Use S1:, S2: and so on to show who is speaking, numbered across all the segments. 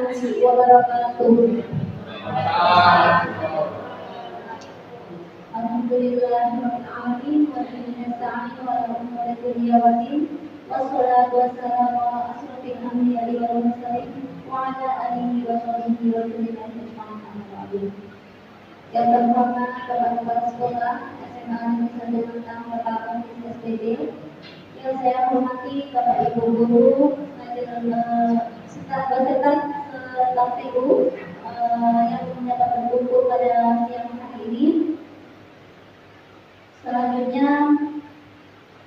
S1: warahmatullahi wabarakatuh. Alhamdulillahirrahmanirrahim. Wa bihi nasta'in wa la umuri dunya wa din. Wassalatu wassalamu ala asrofil anbiya'i wal mursalin wa ala alihi wa sahbihi wa sallam ajma'in. Yang terhormat kepala sekolah SMA Negeri 1 Tentang Bapak SPB, yang saya hormati Bapak Ibu guru, serta staf ibu yang mendapat berkumpul pada siang hari ini. Selanjutnya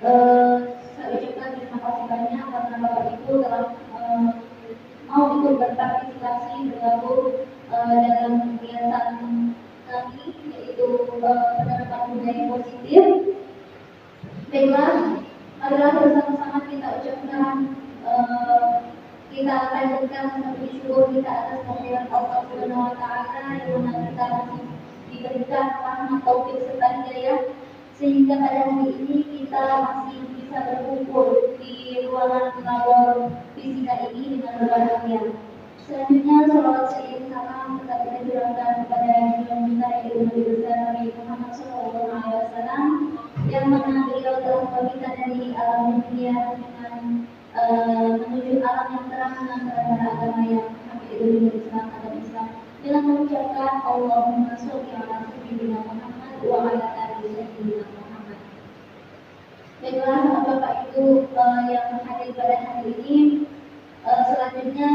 S1: saya ucapkan terima kasih banyak karena Bapak Ibu telah mau ikut berpartisipasi bergabung dalam kegiatan kami, yaitu penerapan budaya positif. Baiklah, adalah bersama-sama kita ucapkan kita panjatkan seperti syukur kita atas kehadiran Allah Subhanahu wa Ta'ala yang mana kita masih diberikan rahmat taufik serta hidayah sehingga pada hari ini kita masih bisa berkumpul di ruangan labor fisika ini dengan berbahagia. Selanjutnya salawat sayyid salam tetap kita curahkan kepada junjungan kita yaitu Nabi besar Nabi Muhammad SAW yang mana beliau telah meminta dari alam dunia dengan menuju alam yang terang dengan cara agama yang yaitu Islam atau Islam dengan mengucapkan Allahumma sholli ala sayyidina Muhammad wa ala ali sayyidina Muhammad. Baiklah Bapak Ibu yang hadir pada hari ini, selanjutnya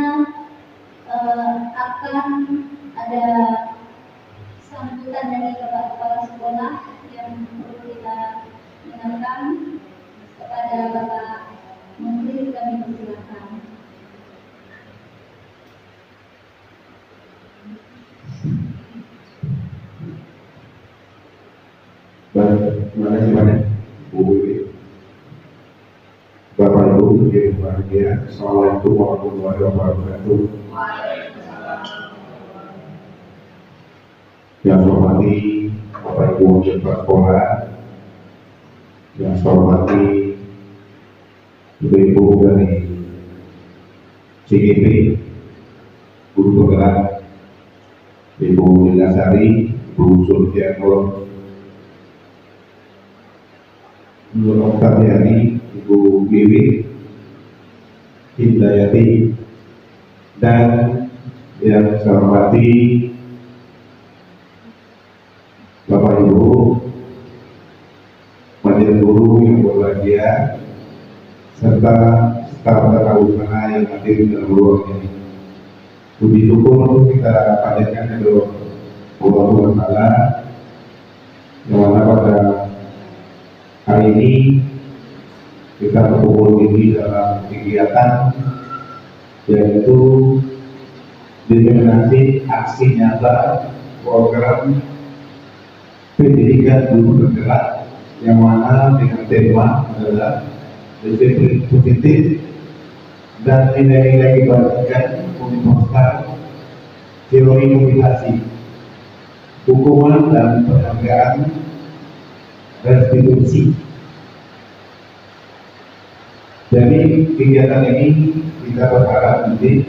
S1: akan ada sambutan dari Bapak Kepala Sekolah yang perlu kita dengarkan. Kepada Bapak Menteri kami persilakan.
S2: Terima kasih banyak Bu Wiwi. Bapak Ibu yang berbahagia, Assalamualaikum warahmatullahi wabarakatuh. Yang saya hormati Bapak Ibu Kepala Sekolah, yang saya hormati Ibu-ibu dari CGP, guru penggerak, Ibu Lilasari, Ibu Surtianur, Nur Oktariani, Ibu Wiwi, Hidayati, dan yang saya hormati Bapak Ibu majelis guru yang berbahagia serta staf terlaksana yang hadir dalam ruangan ini. Puji syukur kita panjatkan kepada Allah Taala yang mana pada hari ini kita berkumpul ini dalam kegiatan yaitu didominasi aksi nyata program pendidikan guru bergerak yang mana dengan tema adalah disiplin positif dan nilai-nilai kebaikan universal, teori motivasi, hukuman dan penghargaan, restitusi. Jadi kegiatan ini kita berharap nanti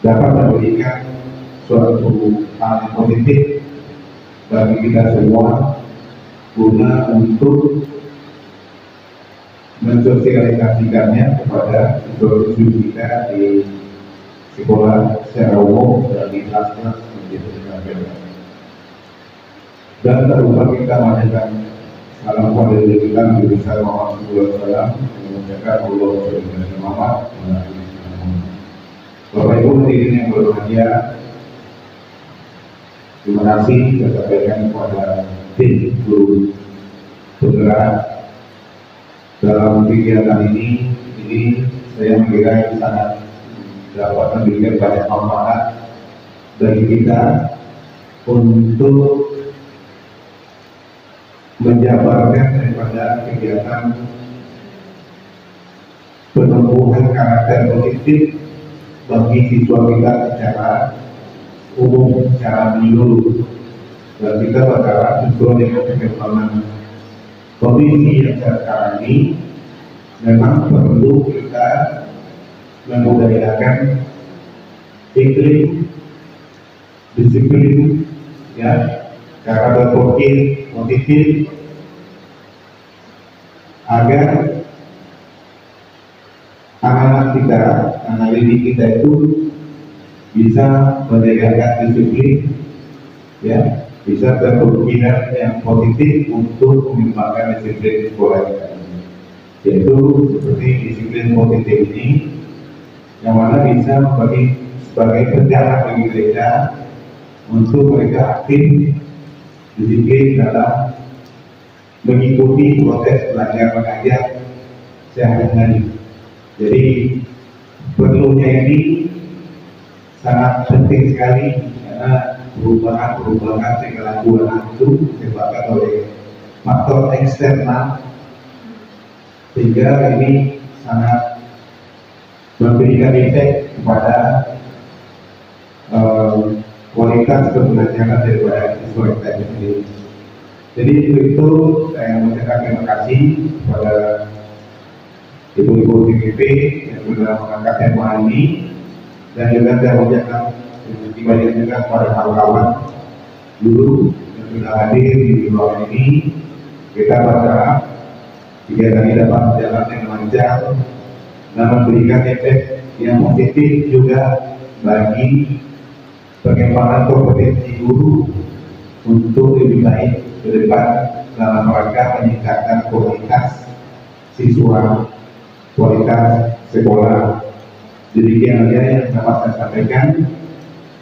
S2: dapat memberikan suatu hal positif bagi kita semua guna untuk mensosialisasikannya kepada siswa-siswi kita di sekolah secara umum dan di kelas-kelas pendidikan. Dan tak lupa kita menyampaikan salam kepada diri kita Nabi besar Muhammad SAW yang mengucapkan Allah Subhanahu Muhammad. Bapak Ibu hadirin yang berbahagia, terima kasih saya sampaikan kepada tim guru penggerak dalam kegiatan ini saya mengira sangat dapat memberikan banyak manfaat bagi kita untuk menjabarkan daripada kegiatan penumbuhan karakter positif bagi siswa kita secara umum, secara menyeluruh. Dan kita berharap sesuai dengan perkembangan kondisi yang sekarang ini memang perlu kita membudayakan iklim disiplin, ya, cara berpikir positif agar anak-anak kita, anak didik kita itu bisa menjaga disiplin, ya, bisa berpemikiran yang positif untuk mengembangkan disiplin sekolah kita ini. Yaitu seperti disiplin positif ini, yang mana bisa membagi sebagai penjaga bagi mereka untuk mereka aktif disiplin dalam mengikuti proses belajar mengajar sehari-hari. Jadi perlunya ini sangat penting sekali karena perubahan perilaku itu disebabkan oleh faktor eksternal, sehingga ini sangat memberikan efek kepada kualitas pembelajaran daripada siswa kita sendiri. Jadi itu saya mengucapkan terima kasih kepada ibu-ibu TPP yang sudah mengangkat tema ini, dan juga saya mengucapkan terima kasih juga kepada kawan-kawan guru yang sudah hadir di ruangan ini. Kita berharap kegiatan ini dapat berjalan dengan lancar dan memberikan efek yang positif juga bagi pengembangan kompetensi guru untuk lebih baik ke depan dalam rangka meningkatkan kualitas siswa, kualitas sekolah. Demikian saja yang dapat saya sampaikan.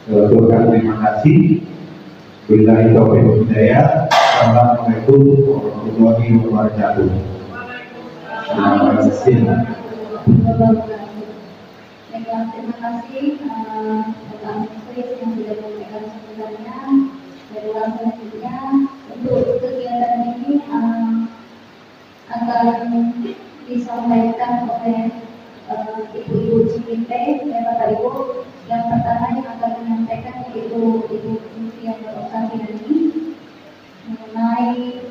S2: Terima kasih. Billahi taufiq wal hidayah. Assalamualaikum warahmatullahi wabarakatuh.
S1: Terima kasih Bapak Menteri yang sudah memberikan sambutannya. Dari selanjutnya untuk kegiatan ini akan disampaikan oleh Ibu-Ibu Ciminte dan Bapak Ibu. Yang pertama yang akan menyampaikan yaitu Ibu Mufian Oktaviani mengenai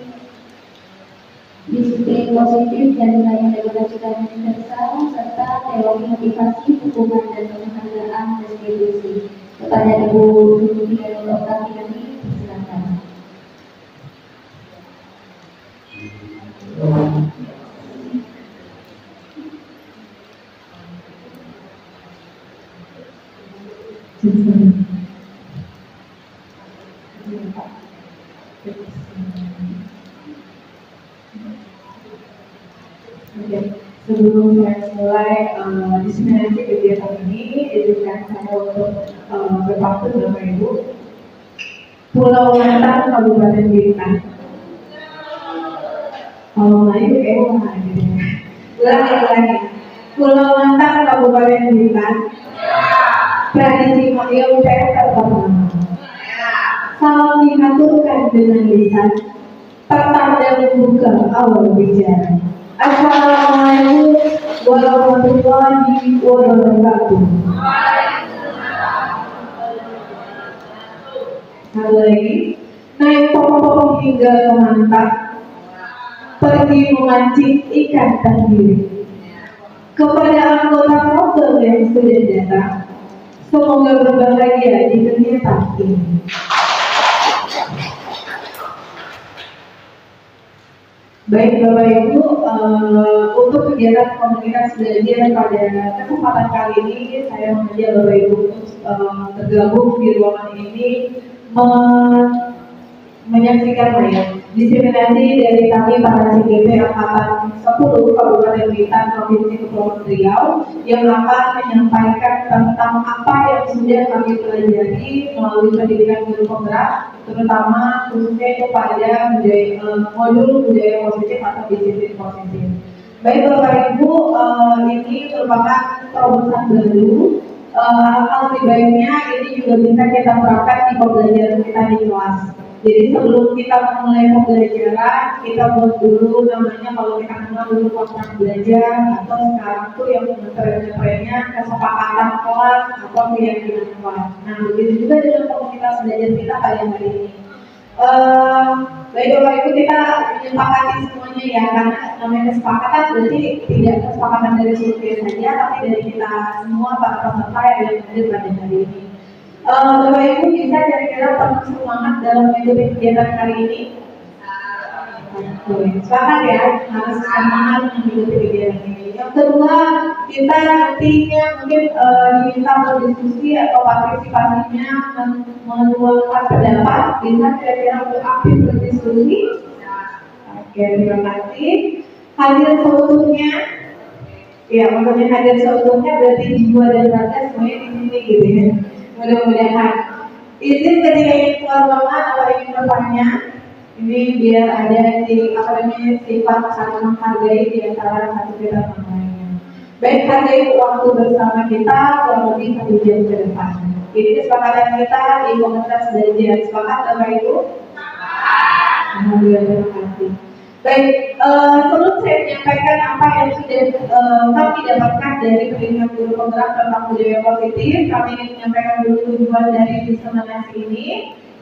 S1: disiplin positif dan nilai kebajikan universal serta teori motivasi, hubungan dan penghargaan distribusi. Kepada Ibu Mufian Oktaviani, silakan.
S3: Sebelum saya mulai diseminasi kegiatan ini, izinkan saya untuk berpantun Bapak Ibu. Pulau Lantar, Kabupaten Bintan. Kalau Melayu kayak mana gitu ya? Ulangi. Pulau Lantar, Kabupaten Bintan. Tradisi mulia UPS terpertama. Salam diaturkan dengan lisan, pertanda membuka awal bicara. Assalamualaikum warahmatullahi wabarakatuh. Satu lagi, naik pokok hingga ke mantap, pergi memancing ikan tenggiri. Kepada anggota Kotel yang sudah datang, semoga berbahagia di dunia takdir. Baik Bapak Ibu, untuk kegiatan komunitas belajar pada kesempatan kali ini, saya mengajak Bapak Ibu untuk tergabung di ruangan ini menyaksikan diseminasi dari kami para CGP Angkatan 10 Kabupaten Bintan Provinsi Kepulauan Riau yang akan menyampaikan tentang apa yang sudah kami pelajari melalui pendidikan guru penggerak, terutama khususnya kepada modul budaya positif atau disiplin positif. Baik Bapak Ibu, ini merupakan terobosan baru. Hal lebih baiknya ini juga bisa kita terapkan di pembelajaran kita di kelas. Jadi sebelum kita memulai pembelajaran, kita buat dulu namanya, kalau kita kenal dulu kontrak belajar, atau sekarang tuh yang trennya kesepakatan kelas atau keyakinan kelas. Nah begitu juga dengan komunitas belajar kita pada hari ini. Baik Bapak Ibu, kita menyepakati semuanya ya, karena namanya kesepakatan berarti tidak kesepakatan dari survei saja, tapi dari kita semua para peserta yang hadir pada hari ini. Bapak Ibu bisa kira-kira penuh semangat dalam mengikuti kegiatan kali ini? Sepakat ya, harus semangat mengikuti kegiatan ini. Yang kedua, kita nantinya mungkin diminta berdiskusi atau partisipasinya menuangkan pendapat, bisa kira-kira untuk aktif berdiskusi. Oke, terima kasih. Hadir seutuhnya, ya maksudnya hadir seutuhnya berarti jiwa dan raga semuanya di sini gitu ya. Mudah-mudahan. Izin ketika ingin keluar ruangan atau ingin bertanya, ini biar ada sifat saling menghargai di antara satu kita sama lainnya. Baik, hargai waktu bersama kita kurang lebih 1 jam ke depan. Ini kesepakatan kita di komunitas belajar. Sepakat Bapak Ibu? Alhamdulillah, terima kasih. Baik, sebelum saya menyampaikan apa yang sudah kami dapatkan dari pendidikan guru penggerak tentang budaya positif, kami ingin menyampaikan dulu tujuan dari diseminasi ini.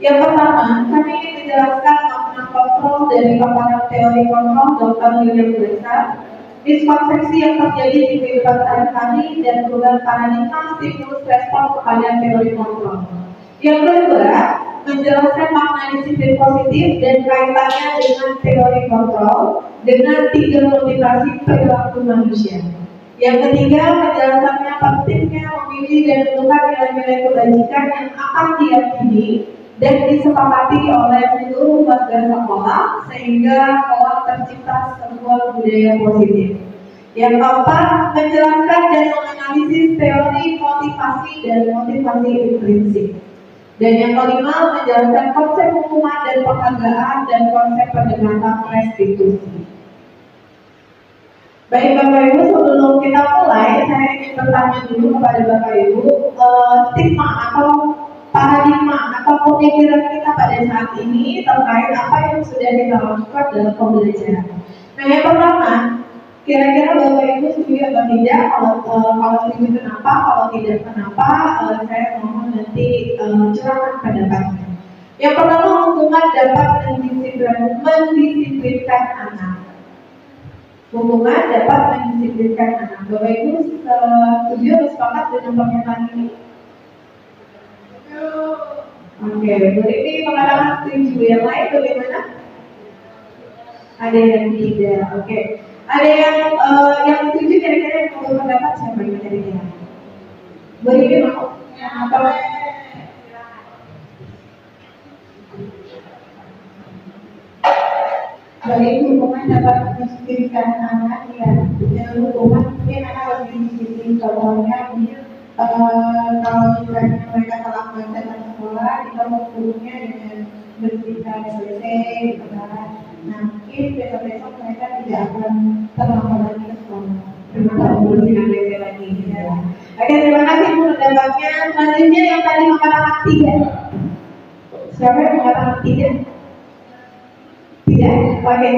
S3: Yang pertama, kami ingin menjelaskan makna kontrol dari paparan teori kontrol Dr. William Glasser, miskonsepsi yang terjadi di kehidupan sehari-hari dan perubahan paradigma stimulus respon kepada teori kontrol. Yang kedua, menjelaskan makna disiplin positif dan kaitannya dengan teori kontrol dengan 3 motivasi perilaku manusia. Yang ketiga, menjelaskannya pentingnya memilih dan menentukan nilai-nilai kebajikan yang akan diyakini dan disepakati oleh seluruh warga sekolah sehingga telah tercipta sebuah budaya positif. Yang keempat, menjelaskan dan menganalisis teori motivasi dan motivasi intrinsik. Dan yang kelima, menjelaskan konsep hukuman dan penghargaan dan konsep pendekatan restitusi. Baik Bapak Ibu, sebelum kita mulai, saya ingin bertanya dulu kepada Bapak Ibu, stigma atau paradigma atau pemikiran kita pada saat ini terkait apa yang sudah kita lakukan dalam pembelajaran. Nah, yang pertama, kira-kira Bapak Ibu setuju atau tidak? Kalau setuju kenapa? Kalau tidak kenapa? Saya mohon nanti curahkan pendapatnya. Yang pertama, hukuman dapat mendisiplinkan anak. Hukuman dapat mendisiplinkan anak. Bapak Ibu setuju atau sepakat dengan pernyataan ini? Oke, berarti pengalaman setuju. Yang lain bagaimana? Ada yang tidak. Oke. Ada yang setuju kira-kira yang mau berpendapat siapa yang kira-kira? Boleh mau? Atau bagi hukuman dapat mendisiplinkan anak ya. Dengan hukuman mungkin anak harus didisiplin. Contohnya kalau misalnya mereka salah dalam sekolah, kita hukumnya dengan bersihkan WC, gitu kan. Nah, mungkin besok-besok mereka tidak akan terlambat lagi ke sekolah. Terima kasih dengan WC lagi. Ya. Oke, terima kasih Bu pendapatnya. Selanjutnya yang tadi mengatakan 3. Siapa yang mengatakan 3? Tidak? Oke,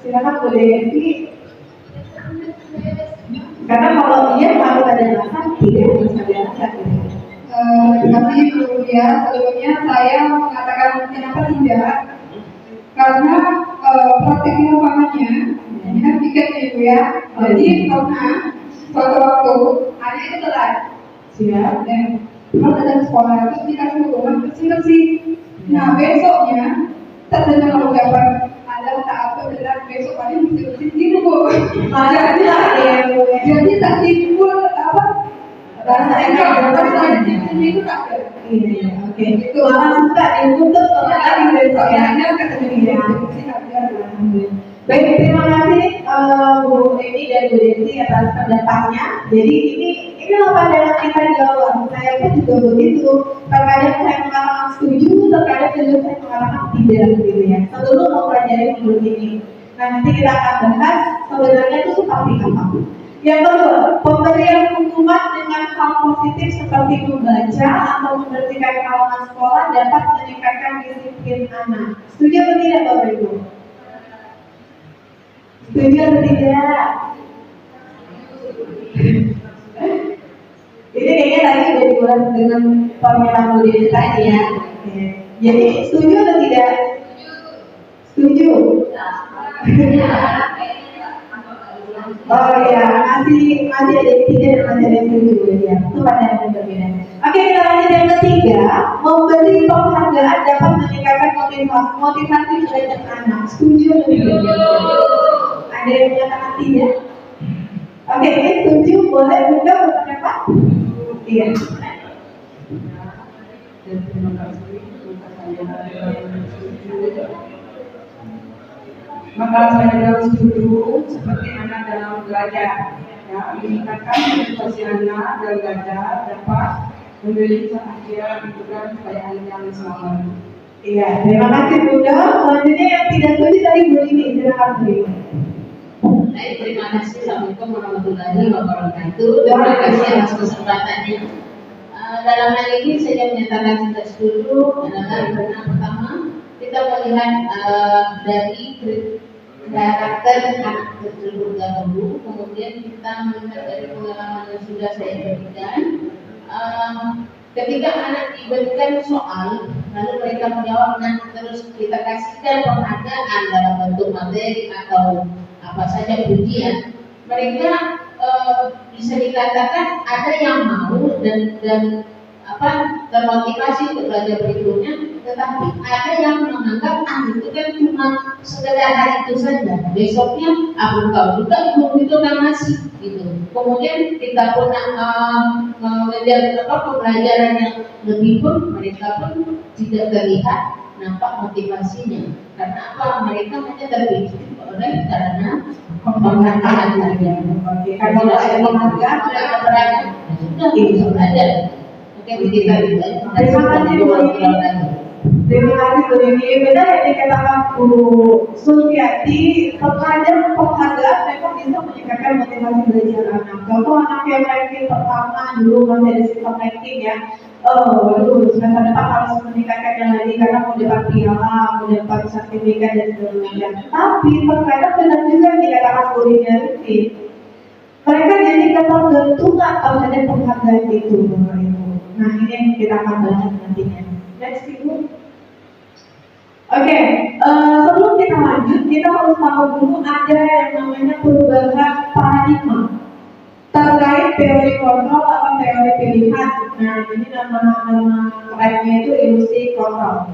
S3: silakan Bu Desi. Karena kalau dia harus ada alasan, tidak harus ada alasan.
S4: Terima kasih Bu ya. Sebelumnya saya mengatakan kenapa tidak? Karena praktek lapangannya ini kan tiket nih Bu ya. Jadi pernah suatu waktu anak itu telat, siap dan kalau datang sekolah itu dikasih hukuman bersih-bersih. Nah besoknya terdengar ucapan ada tak apa benar besok paling bersih-bersih gitu Bu. Jadi tak timbul apa rasa itu tak ada.
S3: Iya, oke. Itu malah suka ditutup tadi besoknya katanya. Baik, terima kasih Bu Eni dan Bu Desi atas pendapatnya. Jadi ini apa dalam kita jawab. Saya pun juga begitu. Terkadang saya mengatakan setuju, terkadang juga saya mengatakan tidak gitu ya. Sebelum mempelajari menurut ini. Nah, nanti kita akan bahas sebenarnya itu seperti apa. Yang kedua, pemberian hukuman dengan hal positif seperti membaca atau membersihkan halaman sekolah dapat meningkatkan disiplin anak. Setuju atau tidak Bapak Ibu? Setuju atau tidak? Ini kayaknya tadi sudah dibahas dengan pernyataan Bu Desi tadi ya. Jadi setuju atau tidak? Setuju. Oh iya, masih ada yang tidak dan masih ada yang setuju ya. Itu pandangan yang berbeda. Oke, kita lanjut yang ketiga. Memberi penghargaan dapat meningkatkan motivasi belajar anak. Setuju atau tidak? Ada yang menyatakan tidak? Oke, ini setuju. Boleh juga berpendapat? Iya.
S5: Terima kasih untuk saya. Maka saya dalam setuju seperti anak dalam belajar, ya, meningkatkan motivasi anak dalam belajar dapat memberi perhatian juga kepada anak yang selamat.
S3: Iya, terima kasih Bunda. Selanjutnya yang tidak setuju tadi Bu Lini, silakan Bu Lini.
S6: Baik, terima kasih. Assalamualaikum warahmatullahi wabarakatuh. Terima kasih atas kesempatannya. Dalam hal ini saya menyatakan tidak setuju adalah karena pertama kita melihat dari karakter anak tersebut dahulu, kemudian kita melihat dari pengalaman yang sudah saya berikan. Ketika anak diberikan soal, lalu mereka menjawab, nah terus kita kasihkan penghargaan dalam bentuk materi atau apa saja pujian, mereka bisa dikatakan ada yang mau dan termotivasi untuk belajar berikutnya, tetapi ada yang menganggap itu kan cuma sekedar hari itu saja, besoknya aku tahu juga guru itu kan masih gitu. Kemudian kita pun menjadi pembelajaran yang lebih pun mereka pun tidak terlihat nampak motivasinya. Karena apa? Mereka hanya terpicu oleh karena penghargaan saja.
S3: Karena ada penghargaan,
S6: sudah bisa belajar. Mungkin kita
S3: terima kasih Bu Lini. Terima kasih Bu Lini. Benar yang dikatakan Bu Suliati, terkadang penghargaan memang bisa meningkatkan motivasi belajar anak. Contoh anak yang ranking pertama dulu masih ada sistem ranking ya. Semester depan harus meningkatkannya lagi karena mau dapat piala, mau dapat sertifikat dan segala macam. Tapi terkadang benar juga yang dikatakan Bu Lini, mereka jadi ketergantungan terhadap penghargaan itu, Bapak Ibu. Nah, ini yang kita akan bahas nantinya. Next, Ibu. Oke, sebelum kita lanjut, kita harus tahu dulu ada yang namanya perubahan paradigma terkait teori kontrol atau teori pilihan. Nah, ini nama kerennya itu ilusi kontrol.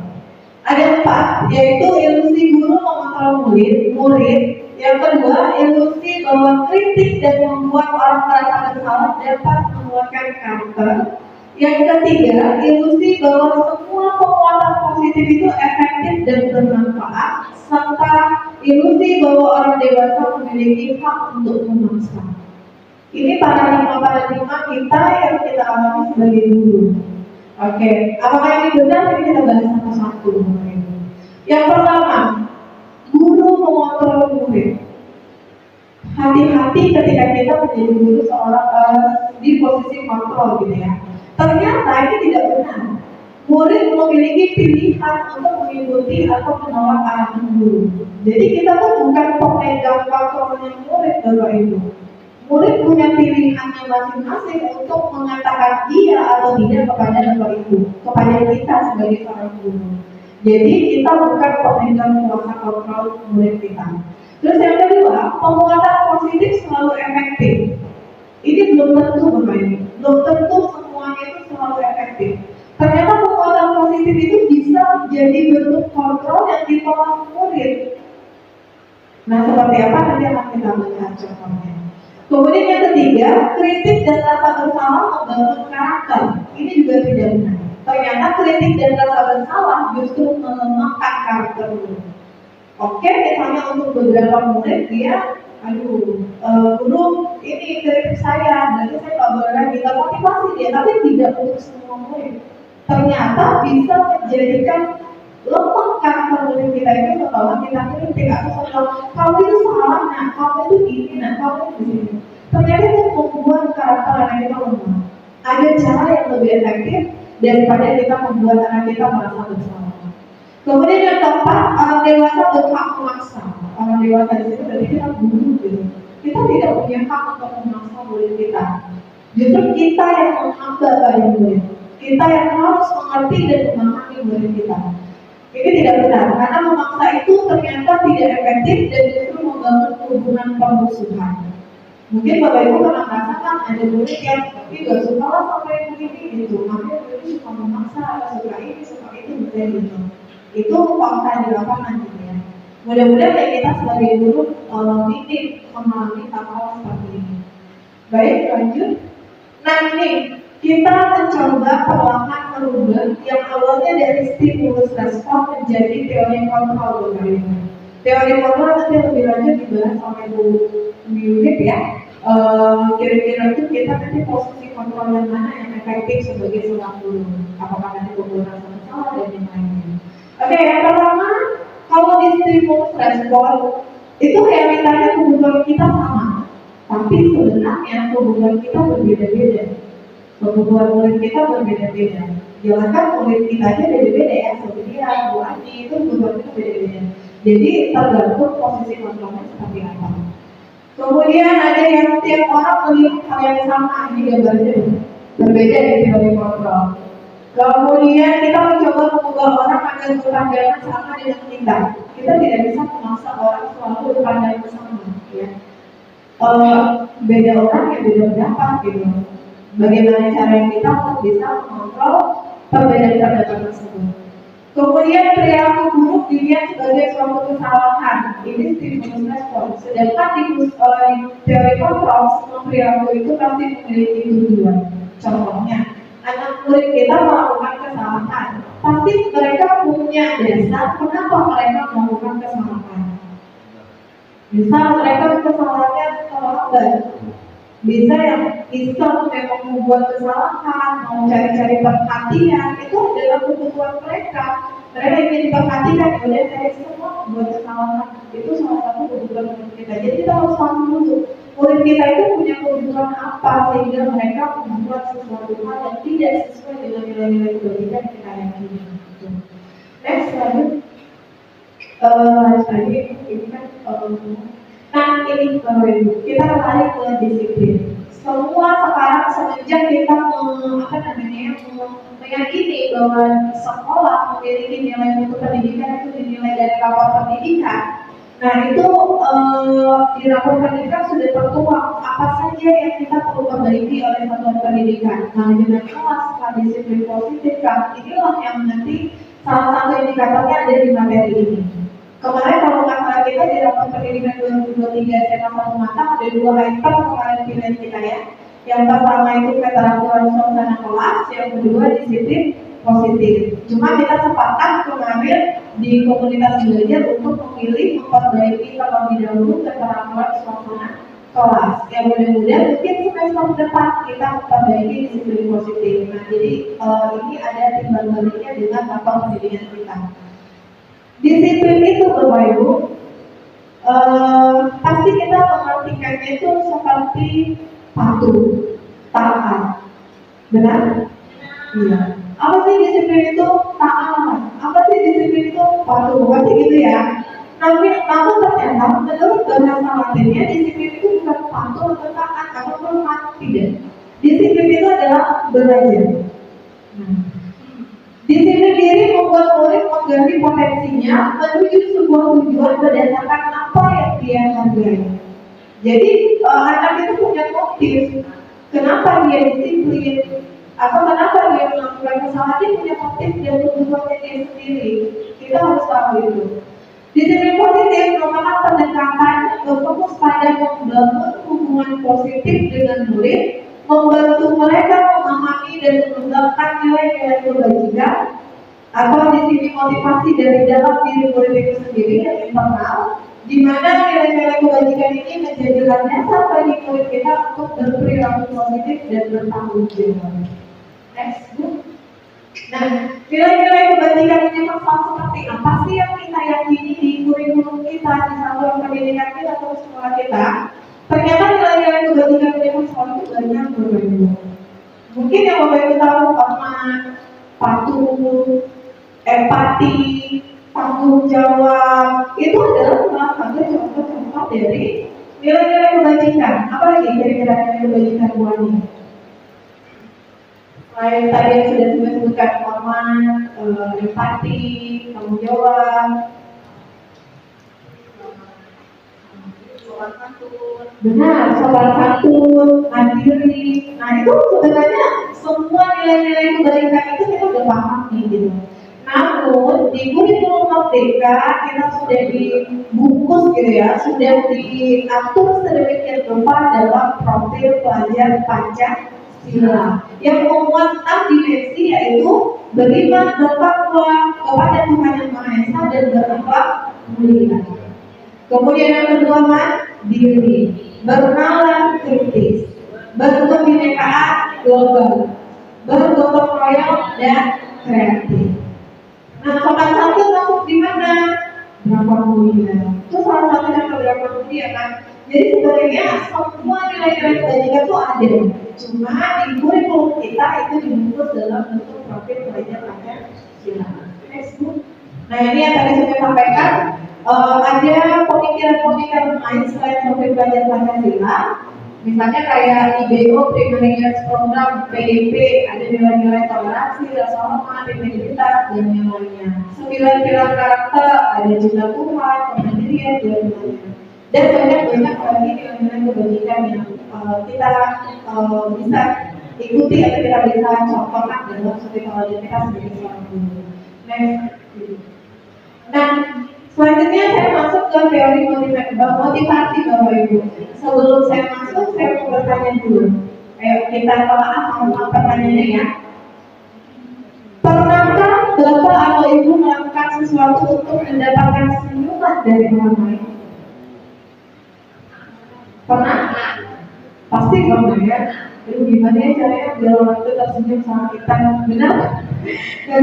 S3: Ada 4, yaitu ilusi guru mengontrol murid. Yang kedua, ilusi bahwa kritik dan membuat orang merasa bersalah dapat menguatkan karakter. Yang ketiga, ilusi bahwa semua penguatan positif itu efektif dan bermanfaat, serta ilusi bahwa orang dewasa memiliki hak untuk memaksa. Ini paradigma kita yang kita alami sebagai guru. Oke, apakah ini benar? Ini kita bahas satu-satu. Yang pertama, guru mengontrol murid. Hati-hati ketika kita menjadi guru seorang di posisi kontrol gitu ya. Ternyata ini tidak benar. Murid memiliki pilihan untuk mengikuti atau menolak arahan guru. Jadi kita tuh bukan pemegang kontrolnya murid, Bapak Ibu. Murid punya pilihannya masing-masing untuk mengatakan iya atau tidak kepada Bapak Ibu, kepada kita sebagai seorang guru. Jadi kita bukan pemegang kuasa kontrol murid kita. Terus yang kedua, penguatan positif selalu efektif. Ini belum tentu Bapak Ibu, belum tentu semuanya itu selalu efektif. Ternyata penguatan positif itu bisa jadi bentuk kontrol yang ditolak murid. Nah, seperti apa nanti akan kita lihat contohnya. Kemudian yang ketiga, kritik dan rasa bersalah membangun karakter. Ini juga tidak benar. Ternyata kritik dan rasa bersalah justru melemahkan karakter murid. Oke, misalnya untuk beberapa murid dia, guru ini kritik saya, berarti saya nggak boleh lagi, kita motivasi dia, tapi tidak untuk semua murid. Ternyata bisa menjadikan lemah karakter murid kita itu setelah kita kritik atau setelah kamu itu salah, nah kamu itu ini, nah kamu itu ini. Ternyata itu membuat karakter anak kita lemah. Ada cara yang lebih efektif daripada kita membuat anak kita merasa bersalah. Kemudian yang keempat, orang dewasa berhak memaksa. Orang dewasa di situ berarti kita guru gitu. Kita tidak punya hak untuk memaksa murid kita. Justru kita yang menghamba pada murid. kita yang harus mengerti dan memahami murid kita. Ini tidak benar, karena memaksa itu ternyata tidak efektif dan justru membangun hubungan permusuhan. Mungkin Bapak Ibu pernah merasakan ada murid yang tidak suka lah sama yang begini gitu, makanya murid suka memaksa, suka ini, suka itu, gitu. Itu fakta di lapangan gitu ya. Mudah-mudahan ya kita sebagai guru minim memahami hal-hal seperti ini. Baik, lanjut. Nah ini kita mencoba perlahan merubah yang awalnya dari stimulus respon menjadi teori kontrol. Teori kontrol nanti lebih lanjut dibahas oleh Bu Yunit ya. Kira-kira itu kita nanti posisi kontrol yang mana yang efektif sebagai seorang guru. Apakah nanti penggunaan salah dan yang lainnya. Oke, yang pertama, kalau di stimulus respon itu realitanya kebutuhan kita sama, tapi sebenarnya kebutuhan kita berbeda-beda. Kebutuhan murid kita berbeda-beda. Jangankan murid kita aja beda-beda ya, sebenarnya Bu Ani itu kebutuhan kita beda-beda. Jadi tergantung posisi kontrolnya seperti apa. Kemudian ada yang setiap orang melihat hal yang sama, ini gambarnya berbeda di teori kontrol. Kemudian kita mencoba mengubah orang agar berpandangan sama dengan kita. Kita tidak bisa memaksa orang selalu berpandangan sama, ya. Beda orang yang beda pendapat gitu. Bagaimana cara kita untuk bisa mengontrol perbedaan pendapat tersebut. Kemudian perilaku buruk dilihat sebagai suatu kesalahan. Ini stimulus respon. Sedangkan di teori kontrol, semua perilaku itu pasti memiliki tujuan. Contohnya, anak murid kita melakukan kesalahan, pasti mereka punya dasar kenapa mereka melakukan kesalahan. Misal mereka kesalahannya terlambat, bisa yang iseng memang membuat kesalahan, mau cari-cari perhatian, itu adalah kebutuhan mereka. Mereka ingin diperhatikan, kemudian saya semua membuat kesalahan, itu salah satu kebutuhan murid kita. Jadi kita harus paham dulu, murid kita itu punya kebutuhan apa sehingga mereka membuat sesuatu hal yang tidak sesuai dengan nilai-nilai kebajikan yang kita yakini. Next, lanjut. Tadi ini kan nah ini kita kembali ke disiplin. Semua sekarang semenjak kita meyakini bahwa sekolah memiliki nilai untuk pendidikan itu dinilai dari rapor pendidikan. Nah itu di rapor pendidikan sudah tertuang apa saja yang kita perlu perbaiki oleh satuan pendidikan. Manajemen kelas, disiplin positif, inilah yang nanti salah satu indikatornya ada di materi ini. Kemarin kalau nggak salah kita di rapor pendidikan 2023 SMA 1 Matang ada 2 item kemarin pilihan kita ya. Yang pertama itu keteraturan suasana kelas, yang kedua disiplin positif. Cuma kita sepakat kemarin di komunitas belajar untuk memilih memperbaiki terlebih dahulu keteraturan suasana kelas. Yang mudah-mudahan mungkin semester depan kita memperbaiki disiplin positif. Nah jadi ini ada timbal baliknya dengan rapor pendidikan kita. Disiplin itu Bapak Ibu, pasti kita mengartikannya itu seperti patuh, taat. Benar? Iya. Apa sih disiplin itu? Taat. Apa sih disiplin itu? Patuh. Pasti gitu ya. Namun ternyata menurut bahasa Latinnya disiplin itu bukan patuh atau taat atau hormat, tidak. Disiplin itu adalah belajar. Disiplin diri membuat murid menggali potensinya menuju sebuah tujuan berdasarkan apa yang dia hargai. Jadi anak itu punya motif kenapa dia disiplin atau kenapa dia melakukan kesalahan, dia punya motif dan kebutuhannya dia sendiri. Kita harus tahu itu. Disiplin positif merupakan pendekatan berfokus pada membangun hubungan positif dengan murid, membantu mereka memahami dan mengembangkan nilai-nilai kebajikan, atau di sini motivasi dari dalam diri murid itu sendiri yang internal, di mana nilai-nilai kebajikan ini menjadi landasan bagi murid kita untuk berperilaku positif dan bertanggung jawab. Next, Bu. Nah, nilai-nilai kebajikan ini maksud seperti apa sih yang kita yakini di kurikulum kita, di satuan pendidikan kita atau sekolah kita? Ternyata nilai-nilai kebajikan universal itu banyak berbeda. Mungkin yang Bapak Ibu tahu hormat, patuh, empati, tanggung jawab, itu adalah salah satu contoh-contoh dari nilai-nilai kebajikan. Apalagi kira-kira nilai kebajikan Bu Ani? Yang tadi yang sudah disebutkan hormat, empati, tanggung jawab, benar, sopan santun, mandiri. Nah itu sebenarnya semua nilai-nilai kebaikan itu kita udah pahami gitu. Namun di kurikulum merdeka kita sudah dibungkus gitu ya, sudah diatur sedemikian rupa dalam profil pelajar Pancasila yang memuat 6 dimensi, yaitu beriman, bertakwa kepada Tuhan Yang Maha Esa dan berakhlak mulia. Kemudian yang kedua, mandiri, bernalar kritis, berkebinekaan global, bergotong royong dan kreatif. Nah, sopan santun masuk di mana? Berapa mulia? Itu salah satu yang berapa mulia kan? Jadi sebenarnya semua nilai-nilai kebajikan itu ada. Cuma di kurikulum kita itu dibungkus dalam bentuk profil pelajar Pancasila. Nah ini yang tadi saya sampaikan. Ada pemikiran-pemikiran lain selain profil pelajar Pancasila. Misalnya kayak IBO, Primary Years Program, PDP, ada nilai-nilai toleransi, rasa hormat, integritas, dan yang lainnya. 9 pilar karakter, ada cinta Tuhan, kemandirian, dan lainnya. Dan banyak-banyak lagi nilai-nilai kebajikan yang kita bisa ikuti atau kita bisa contohkan dalam studi pelajaran kita sebagai seorang guru. Nah, selanjutnya saya masuk ke teori motivasi Bapak Ibu. Sebelum saya masuk, saya mau bertanya dulu. Ayo kita telaah sama pertanyaannya ya. Pernahkah Bapak atau Ibu melakukan sesuatu untuk mendapatkan senyuman dari orang lain? Pernah? Pasti pernah ya. Jadi gimana ya caranya biar orang itu tersenyum sama kita? Benar? Dan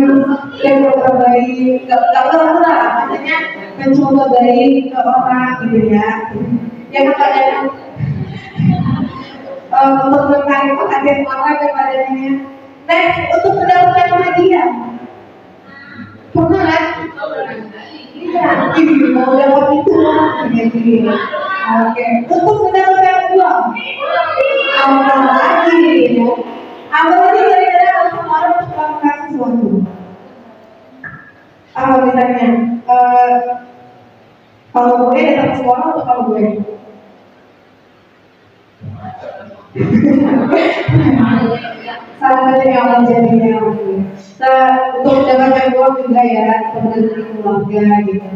S3: beberapa baik, gak pernah, maksudnya mencoba baik ke orang gitu ya. Yang kadang untuk mencari perhatian orang kepadanya. Next, untuk mendapatkan hadiah. Pernah kan? Iya, mau dapat itu gitu. Oke, untuk mendapatkan uang. Apalagi kira-kira untuk orang untuk melakukan sesuatu. Misalnya, kalau gue datang ke sekolah atau kalau gue? Salah satu yang akan jadinya untuk mendapatkan uang juga ya, teman dari keluarga gitu.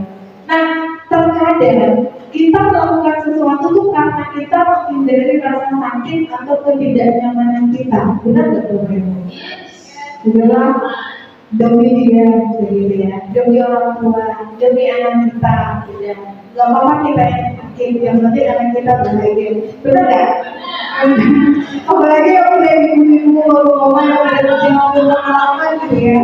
S3: Nah, terkadang kita melakukan sesuatu tuh karena kita menghindari rasa sakit atau ketidaknyamanan kita. Benar nggak Bapak? Benar. Demi dia, gitu ya, demi orang tua, demi anak kita, gitu ya. Gak apa-apa kita yang sakit, yang penting anak kita bahagia. Benar nggak? Apalagi yang udah ibu-ibu, mama yang udah ngomong pengalaman gitu ya.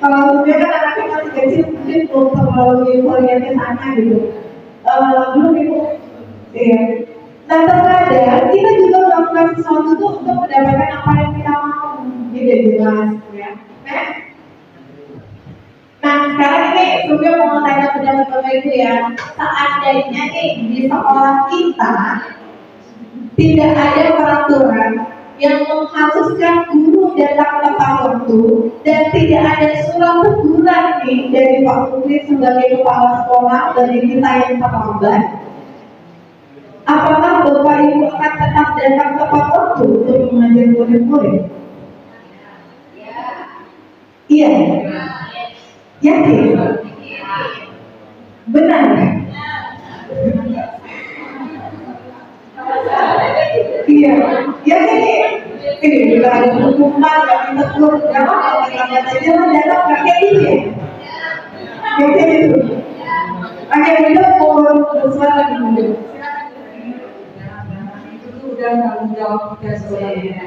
S3: Kalau sebenarnya kan anaknya masih kecil, mungkin belum terlalu euforia ke sana gitu. Belum ibu, iya. Nah terkadang kita juga melakukan sesuatu tuh untuk mendapatkan apa yang kita mau, gitu jelas ya. Nah sekarang ini juga mau tanya pendapat Bapak Ibu ya. Seandainya nih di sekolah kita tidak ada peraturan yang mengharuskan guru datang tepat waktu dan tidak ada surat teguran nih dari Pak Menteri sebagai kepala sekolah dari kita yang terlambat, apakah Bapak Ibu akan tetap datang tepat waktu untuk mengajar murid-murid? Iya. Yakin? Benar? Iya. Yakin nih? Ini juga ada hukuman, gak ditegur, gak apa-apa, gak aja lah, datang gak kayak gitu ya? Kayak gitu? Oke, kita mau bersuara lagi dulu.
S5: Itu udah tanggung jawab kita sebenarnya.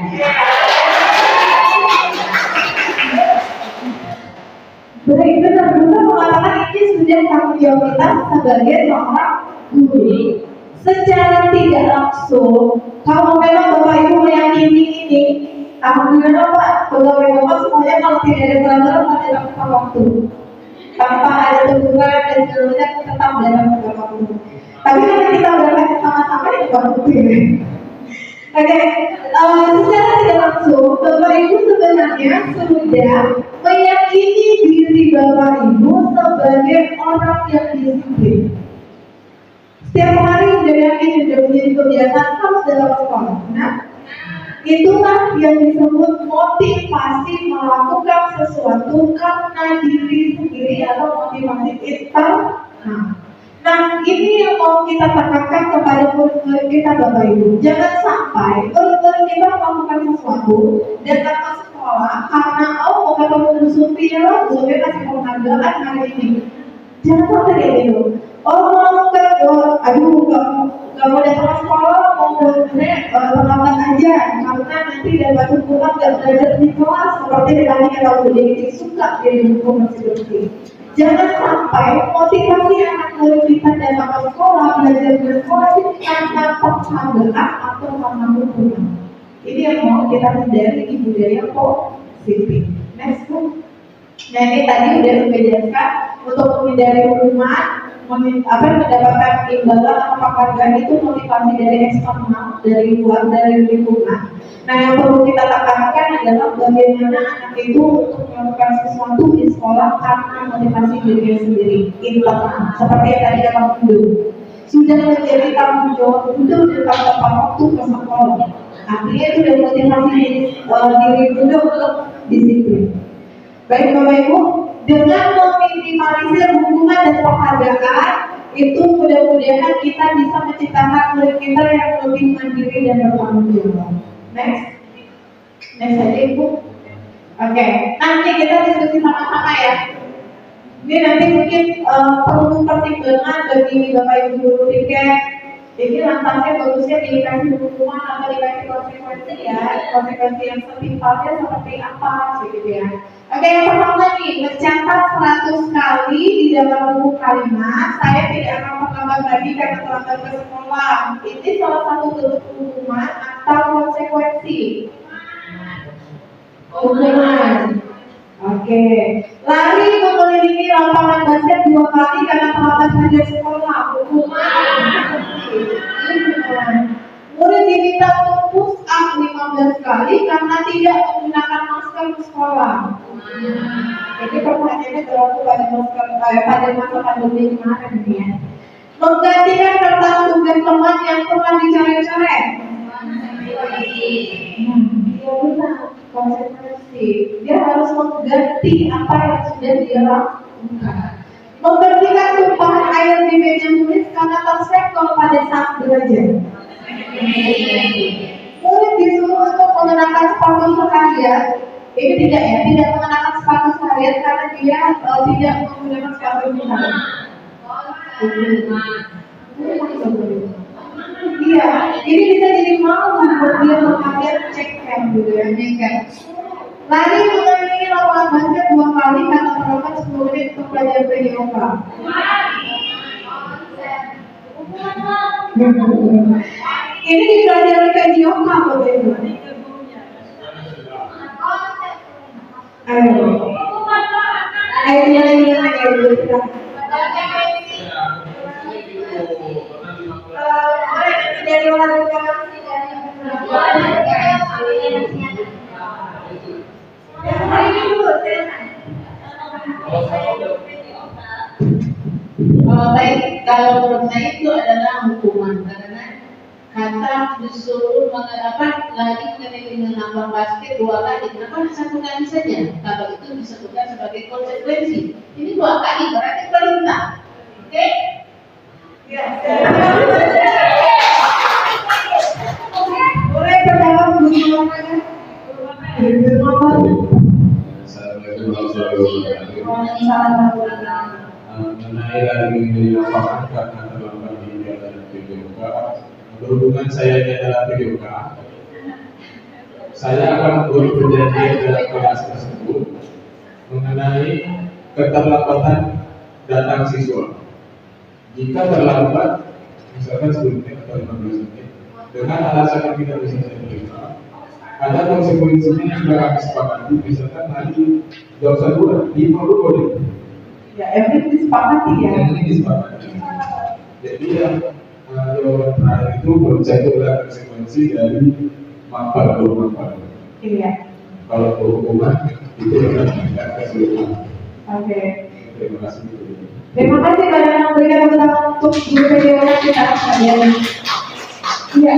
S3: Baik, benar, benar mengatakan ini sudah tanggung jawab kita sebagai seorang guru. Secara tidak langsung, kalau memang Bapak Ibu meyakini ini, alhamdulillah Pak, pegawai Bapak semuanya kalau tidak ada peraturan pasti dapat waktu. Tanpa ada teguran dan sebagainya tetap dalam waktu. Tapi kalau kita berangkat sama-sama itu baru bukti. Oke, secara tidak langsung, Bapak Ibu anaknya sudah meyakini diri Bapak Ibu sebagai orang yang disiplin. Setiap hari sudah yakin sudah menjadi kebiasaan harus dalam sekolah. Nah, itulah yang disebut motivasi melakukan sesuatu karena diri sendiri atau motivasi internal. Nah, ini yang mau kita tekankan kepada murid-murid kita Bapak Ibu. Jangan sampai murid-murid kita melakukan sesuatu dan datang ke sekolah karena mau ketemu Bu Sufi ya, Bu Sufi kasih penghargaan hari ini. Jangan sampai kayak gitu. Mau ke, aduh nggak mau datang ke sekolah, mau terlambat aja karena nanti dapat pulang nggak belajar di kelas seperti tadi kata Bu Dewi suka jadi buku masih berhenti. Jangan sampai motivasi anak murid kita datang ke sekolah, belajar di sekolah itu karena penghargaan atau karena hukuman. Ini yang mau kita hindari di budaya positif. Next book. Nah ini tadi udah dijelaskan untuk menghindari hukuman, mendapatkan imbalan atau penghargaan itu motivasi dari eksternal, dari luar, dari lingkungan. Nah yang perlu kita tekankan adalah bagaimana anak itu untuk melakukan sesuatu di sekolah karena motivasi dirinya sendiri, internal. Seperti yang tadi kata Bunda, sudah menjadi tanggung jawab Bunda untuk tepat waktu ke sekolah. Artinya itu sudah motivasi diri Bunda untuk disiplin. Baik Bapak Ibu, dengan meminimalisir hukuman dan penghargaan itu mudah-mudahan kita bisa menciptakan murid kita yang lebih mandiri dan bertanggung jawab. Next aja Ibu. Oke, nanti kita diskusi sama-sama ya. Ini nanti mungkin perlu pertimbangan bagi Bapak Ibu guru tiket. Jadi lantasnya bagusnya dikasih hukuman atau dikasih konsekuensi ya, konsekuensi yang setimpalnya seperti apa gitu ya. Oke, yang pertama nih, mencatat 100 kali di dalam buku kalimat. Saya tidak akan menambah lagi karena terlambat ke sekolah. Ini salah satu bentuk hukuman atau konsekuensi. Hukuman. Oke. Lari mengelilingi lapangan basket 2 kali karena terlambat hadir sekolah. Hukuman. Murid diminta untuk push up 15 kali karena tidak menggunakan masker ke sekolah. Jadi pertanyaannya berlaku pada masa pandemi kemarin ya. Menggantikan kertas tugas teman yang pernah dicoret-coret. Dia benar, konsekuensi. Dia harus mengganti apa yang sudah dia lakukan. Membersihkan tumpahan air di meja tulis karena tersenggol pada saat belajar. Murid disuruh untuk mengenakan sepatu seharian. Ini tidak mengenakan sepatu seharian karena dia tidak menggunakan sepatu seharian. Iya, ini bisa jadi malu buat dia memakai cek kan gitu ya, kan. Lari mengelilingi lapangan basket 2 kali karena terlambat 10 menit untuk belajar yoga. Ini dipelajari kaji yoga bagaimana?
S6: Baik, kalau menurut saya itu adalah hukuman karena kata disuruh lari mengelilingi lapangan basket 2 kali, kenapa 1 kali saja? Kalau itu disebutkan sebagai konsekuensi. Ini 2 kali berarti perintah, oke?
S3: Ya. Boleh berdalam hubungan mana?
S7: Mengenai lagi di lapangan karena terlambat di dalam PDOK, berhubungan saya adalah PDOK, saya akan membuat perjanjian dalam kelas tersebut mengenai keterlambatan datang siswa. Jika terlambat, misalkan 10 menit atau 15 menit, dengan alasan yang tidak bisa saya terima, ada konsekuensinya yang sudah kami sepakati, misalkan hari jam 1 di Palu boleh.
S3: Ya, yang disepakati ya.
S7: Yang ini disepakati. Jadi yang jawaban terakhir itu menurut saya itu adalah konsekuensi dari manfaat.
S3: Iya.
S7: Kalau hukuman itu adalah tidak kesulitan.
S3: Oke.
S7: Terima kasih.
S3: Terima kasih banyak yang memberikan keterangan untuk guru PDW kita sekalian. Iya,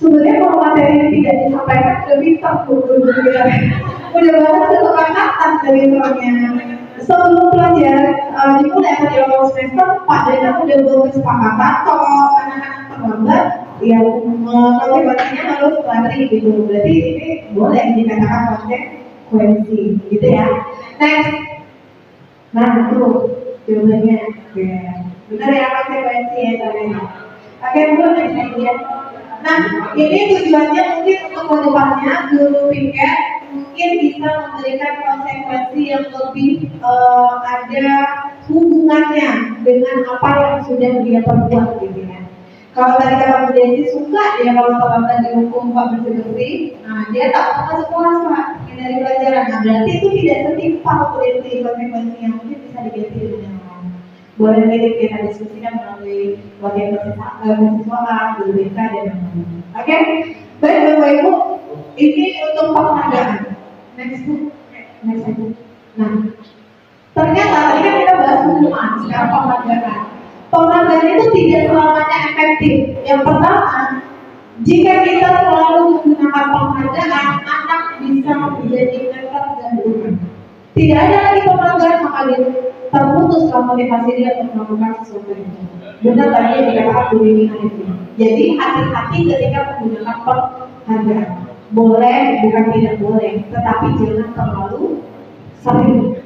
S3: sebenarnya kalau materi ini tidak disampaikan sudah bisa guru kita. Udah banget kesepakatan dari orangnya. Sebelum pelajaran dimulai pada awal semester, Pak Dana udah buat kesepakatan kalau anak-anak terlambat, ya konsekuensinya harus lari gitu. Berarti ini boleh dikatakan konsekuensi, gitu ya. Next. Nah, itu jawabannya. Oke. Benar ya, konsekuensi ya kalian. Oke, dulu next idea. Nah, ini tujuannya mungkin untuk kedepannya guru piket mungkin bisa memberikan konsekuensi yang lebih ada hubungannya dengan apa yang sudah dia perbuat gitu ya. Kalau tadi kata Bu Desi suka dia kalau terlambat dihukum Pak bersih-bersih, nah dia tak mau masuk kelas Pak dari pelajaran. Nah berarti itu tidak setimpal Bu Desi konsekuensi yang mungkin bisa diganti dengan yang lain. Boleh nanti kita diskusikan melalui latihan mahasiswa, guru BK dan lain-lain. Oke, baik Bapak Ibu, ini untuk penghargaan. Next aja. Nah, ternyata tadi kan kita bahas hukuman, sekarang penghargaan. Penghargaan itu tidak selamanya efektif. Yang pertama, jika kita selalu menggunakan penghargaan, anak bisa menjadi nekat dan berubah. Tidak ada lagi penghargaan, maka dia terputus motivasi dia untuk melakukan sesuatu itu. Benar tadi yang dikatakan Bu Dini itu. Jadi hati-hati ketika menggunakan penghargaan. Boleh, bukan tidak boleh, tetapi jangan terlalu sering.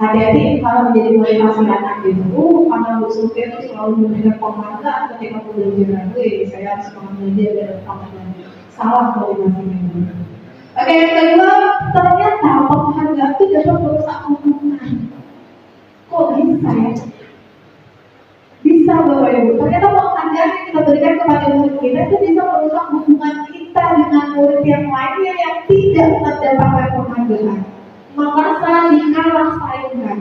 S3: Hati-hati kalau menjadi motivasi anak gitu. Karena Bu Sufi itu selalu memberikan penghargaan ketika belajar. Saya harus belajar dan penghargaan. Salah motivasinya. Oke, yang kedua, ternyata penghargaan itu dapat merusak hubungan. Kok bisa ya? Bisa Bapak Ibu. Ternyata penghargaan yang kita berikan kepada murid kita itu bisa merusak hubungan kita dengan murid yang lainnya yang tidak mendapatkan penghargaan. Maka saling saingkan.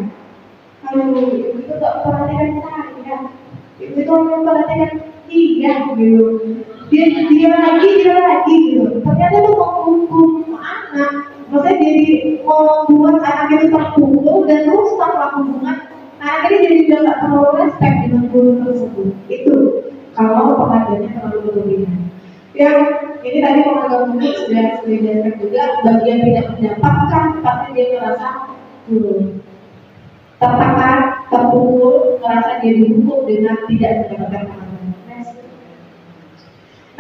S3: Kalau itu tak perhatikan saya, itu orang perhatikan dia gitu. Dia lagi gitu. Ternyata itu menghukum anak. Maksudnya jadi membuat anak itu terpukul dan rusak hubungan. Anak ini jadi juga nggak terlalu respect dengan guru tersebut. Itu kalau penghargaannya terlalu berlebihan. Yang ini tadi penghargaan mungkin sudah dijelaskan juga, bagian tidak mendapatkan pasti dia merasa tertekan, terpukul, merasa dia dihukum dengan tidak mendapatkan penghargaan.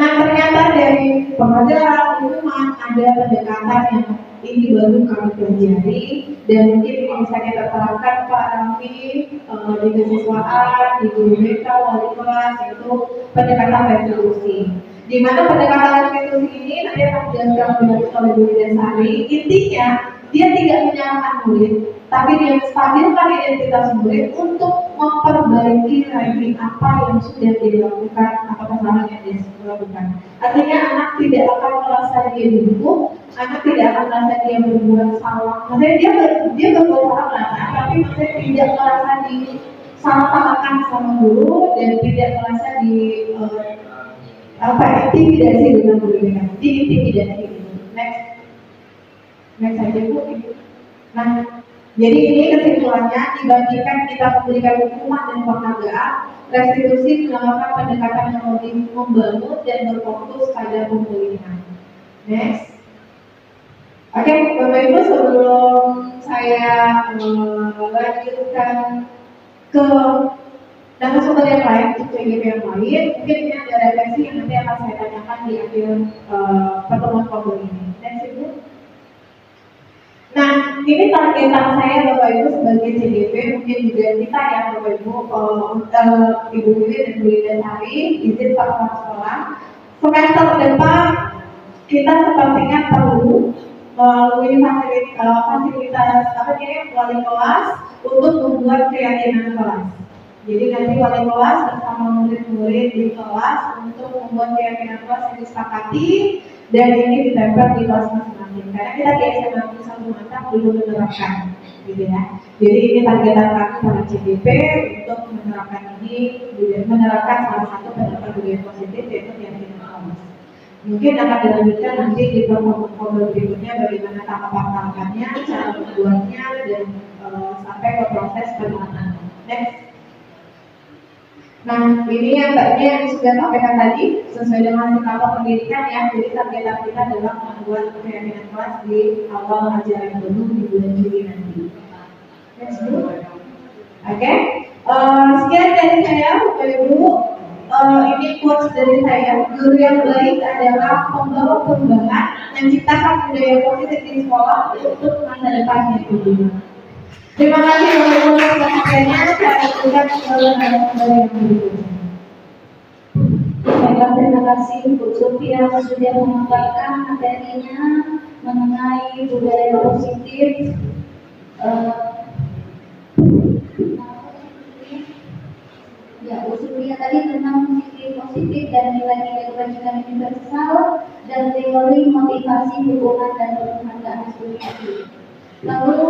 S3: Nah ternyata dari penghargaan hukuman ada pendekatan yang ini baru kami pelajari dan mungkin bisa kita terapkan Pak Raffi di kesiswaan, di guru BK, wali kelas, itu pendekatan restitusi. Di mana pendekatan restitusi ini nanti akan dijelaskan oleh Bu Desari. Intinya dia tidak menyalahkan murid, tapi dia menstabilkan identitas murid untuk memperbaiki lagi apa yang sudah dilakukan atau kesalahan yang dia lakukan. Artinya anak tidak akan merasa dia dihukum, anak tidak akan merasa dia berbuat salah. Maksudnya dia berbuat salah, tapi maksudnya tidak merasa disalah-salahkan sama guru dan tidak merasa intimidasi dengan guru-gurunya. Diintimidasi. Next saja Bu. Nah, jadi ini kesimpulannya dibandingkan kita memberikan hukuman dan penghargaan, restitusi menawarkan pendekatan yang lebih membangun dan berfokus pada pemulihan. Next. Oke, Bapak Ibu, sebelum saya lanjutkan ke narasumber yang lain, untuk PGP yang lain, mungkin ini ada refleksi yang nanti akan saya tanyakan di akhir pertemuan pembeli ini. Next, Ibu. Nah, ini targetan saya Bapak Ibu sebagai CGP, mungkin juga kita ya Bapak Ibu, Ibu Wiwi dan Bu Desari, izin Pak Kepala Sekolah. Semester depan kita sepertinya perlu melalui fasilitas wali kelas untuk membuat keyakinan kelas. Jadi nanti wali kelas bersama murid-murid di kelas untuk membuat keyakinan kelas yang disepakati dan ini ditempel di kelas masing-masing. Karena kita di SMA satu mata belum menerapkan, gitu ya. Jadi ini targetan kami para CGP untuk menerapkan ini, menerapkan salah satu pendapat budaya positif yaitu keyakinan kelas. Mungkin akan dilanjutkan nanti di program berikutnya bagaimana tahapan-tahapannya, cara membuatnya, dan sampai ke proses penerapan. Next. Nah, ini yang tadi yang sudah sampaikan tadi sesuai dengan skala pendidikan ya. Jadi target kita adalah membuat keyakinan kelas di awal ajaran baru di bulan Juli nanti. Next dulu. Oke. Sekian dari saya, Bapak Ibu. Ini quotes dari saya. Guru yang baik adalah pembawa perubahan, menciptakan budaya positif di sekolah untuk masa depan yang lebih. Terima kasih Bapak Ibu atas perhatiannya. Saya akan yang berikutnya.
S1: Baiklah, terima kasih Bu Sophia sudah memaparkan materinya mengenai budaya positif. Ya, Bu Sophia tadi tentang positif dan nilai-nilai kebajikan universal dan teori motivasi hubungan dan penghargaan studi. Lalu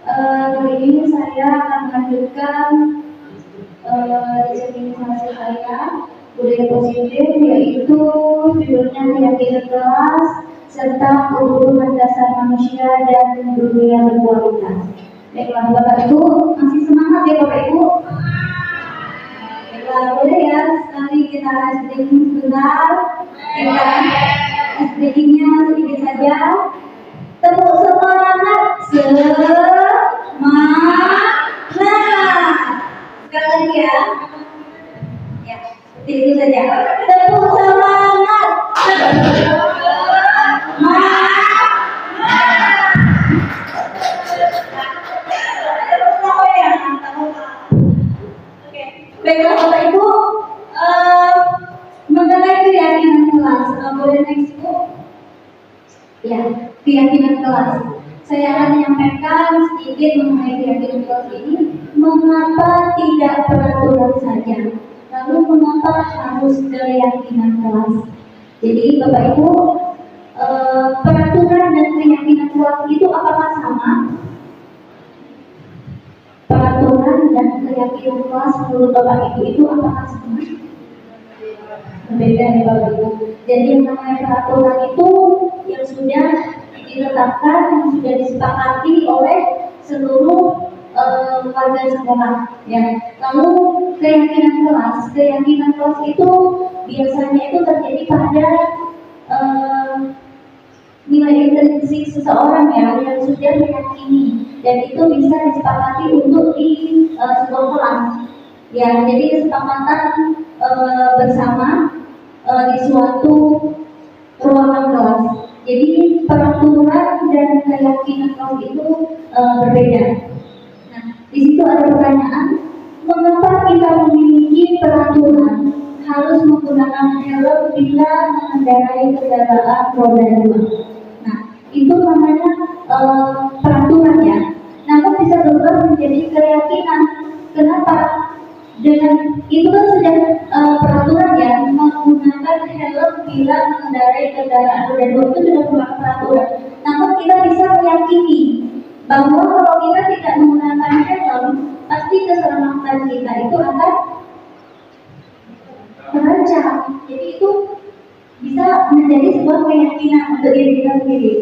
S1: kali ini saya akan melanjutkan definisi saya budaya positif, yaitu judulnya keyakinan kelas serta kebutuhan dasar manusia dan dunia berkualitas. Baiklah Bapak Ibu, masih semangat ya Bapak Ibu? Baiklah, boleh ya nanti kita breaking sebentar. Kita breakingnya sedikit saja. Tepuk semangat, semangat. Sekali lagi ya. Ya, seperti itu saja. Tepuk semangat, baiklah Bapak Ibu, mengenai keyakinan kelas, boleh next Bu? Ya, keyakinan kelas. Saya akan menyampaikan sedikit mengenai keyakinan kelas ini. Mengapa tidak peraturan saja? Lalu mengapa harus keyakinan kelas? Jadi Bapak Ibu, peraturan dan keyakinan kelas itu apakah sama? Peraturan dan keyakinan kelas menurut Bapak Ibu itu apakah sama? Berbeda ya Bapak Ibu. Jadi yang namanya peraturan itu yang sudah ditetapkan, yang sudah disepakati oleh seluruh warga sekolah. Ya. Lalu keyakinan kelas itu biasanya itu terjadi pada nilai intrinsik seseorang ya, yang sudah meyakini, dan itu bisa disepakati untuk di sebuah kelas. Ya, jadi kesepakatan bersama di suatu ruangan kelas. Jadi peraturan dan keyakinan kelas itu berbeda. Nah, di situ ada pertanyaan, mengapa kita memiliki peraturan harus menggunakan helm bila mengendarai kendaraan roda 2? Nah, itu namanya peraturan ya. Namun bisa berubah menjadi keyakinan. Kenapa? Dengan itu kan sudah peraturan ya, menggunakan helm bila mengendarai kendaraan roda 2 itu sudah merupakan peraturan. Namun kita bisa meyakini bahwa kalau kita tidak menggunakan helm, pasti keselamatan kita itu akan terancam. Jadi itu bisa menjadi sebuah keyakinan untuk diri kita sendiri.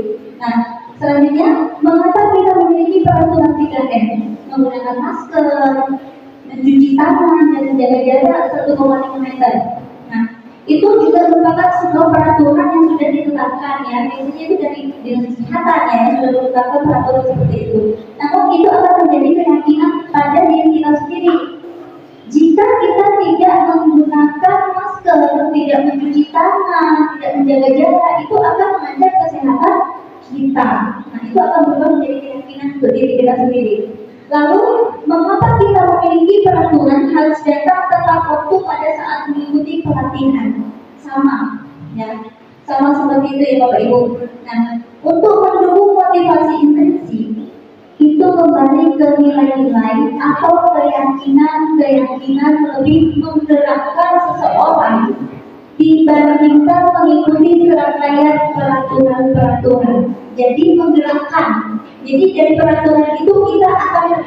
S1: Nah, selanjutnya, mengapa kita memiliki peraturan 3M? Menggunakan masker, mencuci tangan, dan menjaga jarak 1,5 meter. Nah, itu juga merupakan sebuah peraturan yang sudah ditetapkan ya. Biasanya itu dari dinas kesehatan ya, yang sudah ditetapkan peraturan seperti itu. Namun itu akan menjadi keyakinan pada diri kita sendiri. Jika kita tidak menggunakan masker, tidak mencuci tangan, tidak menjaga jarak, itu akan mengancam kesehatan kita. Nah, itu akan berubah menjadi keyakinan untuk diri kita sendiri. Lalu, mengapa kita memiliki peraturan harus datang tepat waktu pada saat mengikuti pelatihan? Sama, ya, sama seperti itu ya Bapak Ibu. Nah, untuk mendukung motivasi intrinsik, itu kembali ke nilai-nilai atau keyakinan lebih menggerakkan seseorang dibandingkan mengikuti serangkaian peraturan. Jadi menggerakkan. Jadi dari peraturan itu kita akan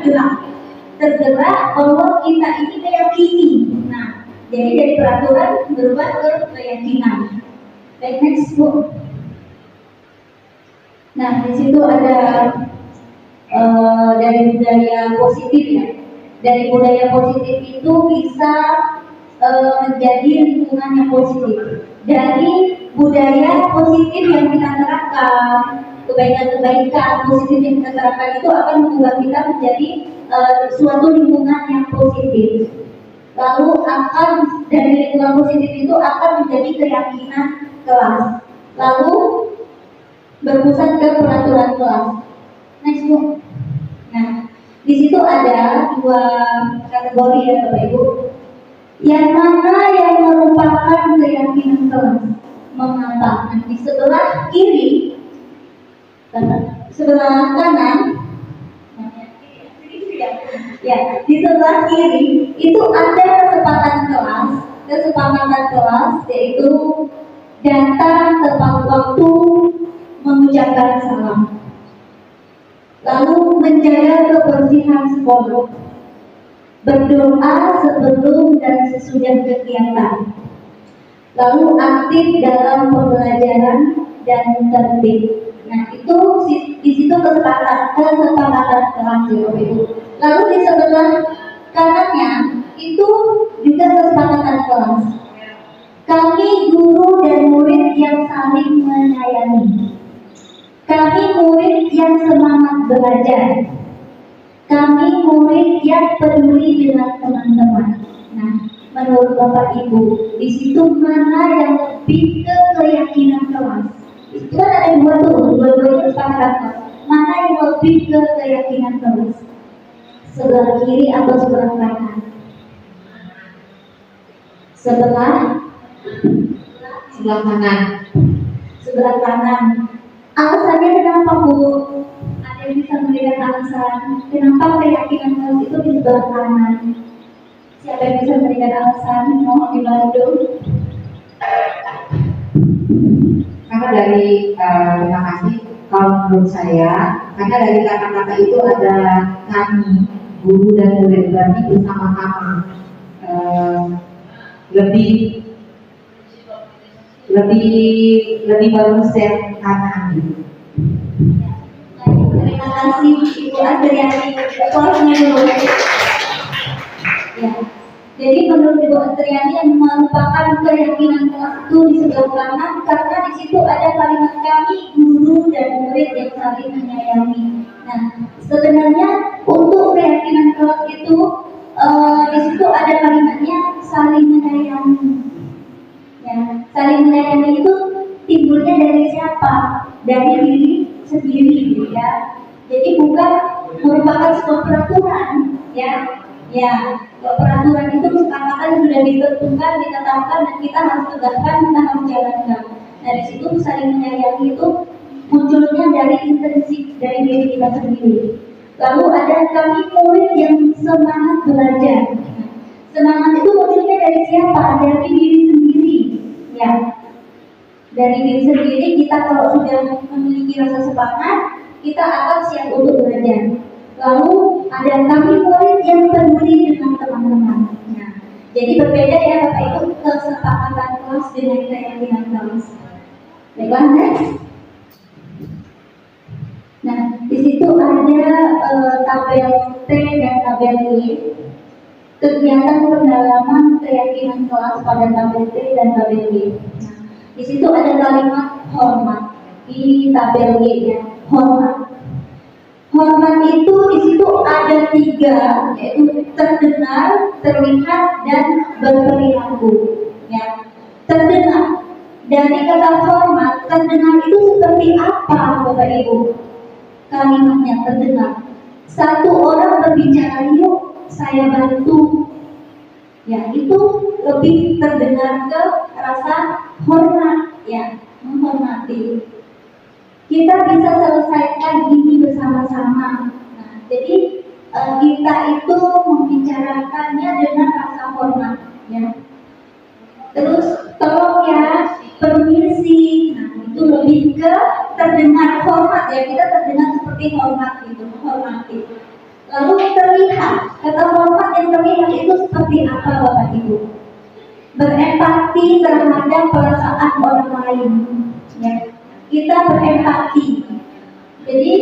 S1: tergerak bahwa kita ini meyakini. Nah, jadi dari peraturan berubah ke keyakinan. Baik, next Bu. Nah, di situ ada dari budaya positif ya. Dari budaya positif itu bisa menjadi lingkungan yang positif. Dari budaya positif yang kita terapkan, kebaikan-kebaikan positif yang kita terapkan itu akan membuat kita menjadi suatu lingkungan yang positif. Lalu akan dari lingkungan positif itu akan menjadi keyakinan kelas. Lalu berpusat ke peraturan kelas. Next Bu. Nah, di situ ada dua kategori ya Bapak Ibu. Yang mana yang merupakan keyakinan kelas? Mengapa? Nah, di sebelah kiri, sebelah kanan, ya, di sebelah kiri itu ada kesepakatan kelas yaitu datang tepat waktu, mengucapkan salam, lalu menjaga kebersihan sekolah, berdoa sebelum dan sesudah kegiatan, lalu aktif dalam pembelajaran dan tertib. Nah, itu di situ kesepakatan kelas ya Bapak Ibu. Lalu di sebelah kanannya itu juga kesepakatan kelas. Kami guru dan murid yang saling menyayangi. Kami murid yang semangat belajar. Kami murid yang peduli dengan teman-teman. Nah, menurut Bapak Ibu, di situ mana yang lebih ke keyakinan kelas? Itu kan ada dua-duanya kesepakatan. Mana yang lebih ke keyakinan kelas? Sebelah kiri atau sebelah kanan? Sebelah kanan. Sebelah kanan. Alasannya kenapa Bu? Ada yang bisa memberikan alasan kenapa keyakinan kelas itu di sebelah kanan? Siapa yang bisa memberikan alasan? Mohon dibantu.
S8: Karena dari terima kasih. Kalau menurut saya, karena dari kata-kata itu ada kami, guru dan murid, berarti bersama-sama lebih bagus yang kanan.
S1: Terima kasih Ibu Adriani. Aplausnya dulu. Ya. Jadi menurut Ibu Adriani yang merupakan keyakinan kelas itu di sebelah kanan karena di situ ada kalimat kami guru dan murid yang saling menyayangi. Nah, sebenarnya untuk keyakinan kelas itu di situ ada kalimatnya saling menyayangi. Ya, saling menyayangi itu timbulnya dari siapa? Dari diri sendiri, gitu ya. Jadi bukan merupakan sebuah peraturan, ya. Ya, peraturan itu kesepakatan sudah ditentukan, ditetapkan, dan kita harus tegakkan, kita harus jalankan. Dari situ saling menyayangi itu munculnya dari intrinsik dari diri kita sendiri. Lalu ada kami murid yang semangat belajar. Semangat itu munculnya dari siapa? Dari diri sendiri, ya. Dari diri sendiri kita kalau sudah memiliki rasa semangat, kita akan siap untuk belajar. Lalu ada kami murid yang peduli dengan teman-teman. Nah, jadi berbeda ya Bapak Ibu kesepakatan kelas dengan keyakinan kelas. Baiklah, next. Nah, di situ ada tabel T dan tabel Y. Kegiatan pendalaman keyakinan kelas pada tabel T dan tabel Y. Nah, di situ ada kalimat hormat di tabel Y ya, hormat. Hormat itu di situ ada 3, yaitu terdengar, terlihat, dan berperilaku. Ya, terdengar. Dari kata hormat, terdengar itu seperti apa, Bapak Ibu? Kalimatnya terdengar. Satu orang berbicara, yuk saya bantu. Ya, itu lebih terdengar ke rasa hormat, ya, menghormati. Kita bisa selesaikan ini bersama-sama. Nah, jadi kita itu membicarakannya dengan rasa hormat, ya. Terus tolong ya, permisi. Nah, itu lebih ke terdengar hormat ya. Kita terdengar seperti hormat gitu, menghormati. Lalu terlihat, kata hormat yang terlihat itu seperti apa Bapak Ibu? berempati terhadap perasaan orang lain. Ya, kita berempati. Jadi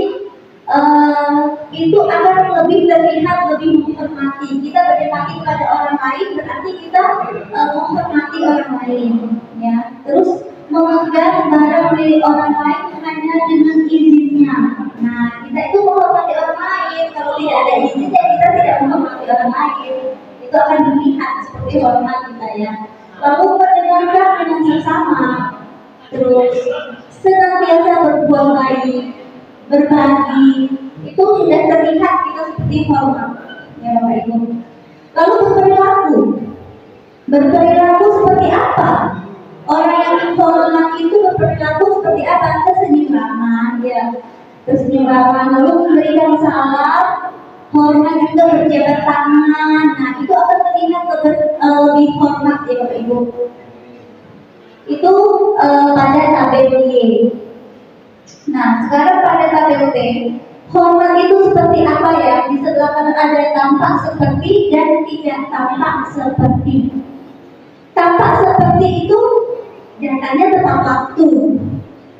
S1: itu akan lebih terlihat lebih menghormati. Kita berempati kepada orang lain berarti kita menghormati orang lain. Ya, terus memegang barang milik orang lain hanya dengan izinnya. Nah, kita itu menghormati orang lain. Kalau tidak ada izinnya, kita tidak menghormati orang lain. Itu akan dilihat seperti hormat kita ya. Lalu mendengarkan dengan seksama, terus senantiasa berbuat baik, berbagi, itu sudah terlihat kita seperti hormat ya Bapak Ibu. Lalu berperilaku seperti apa? Orang yang hormat itu berperilaku seperti apa? Tersenyum ramah, ya, tersenyum ramah, lalu memberikan salam, hormat juga berjabat tangan. Nah, itu akan terlihat lebih hormat ya Bapak Ibu. Itu pada tabel Y. Nah, sekarang pada tabel T, hormat itu seperti apa ya? Di sebelah kanan ada tampak seperti dan tidak tampak seperti. Tampak seperti itu datanya tepat waktu.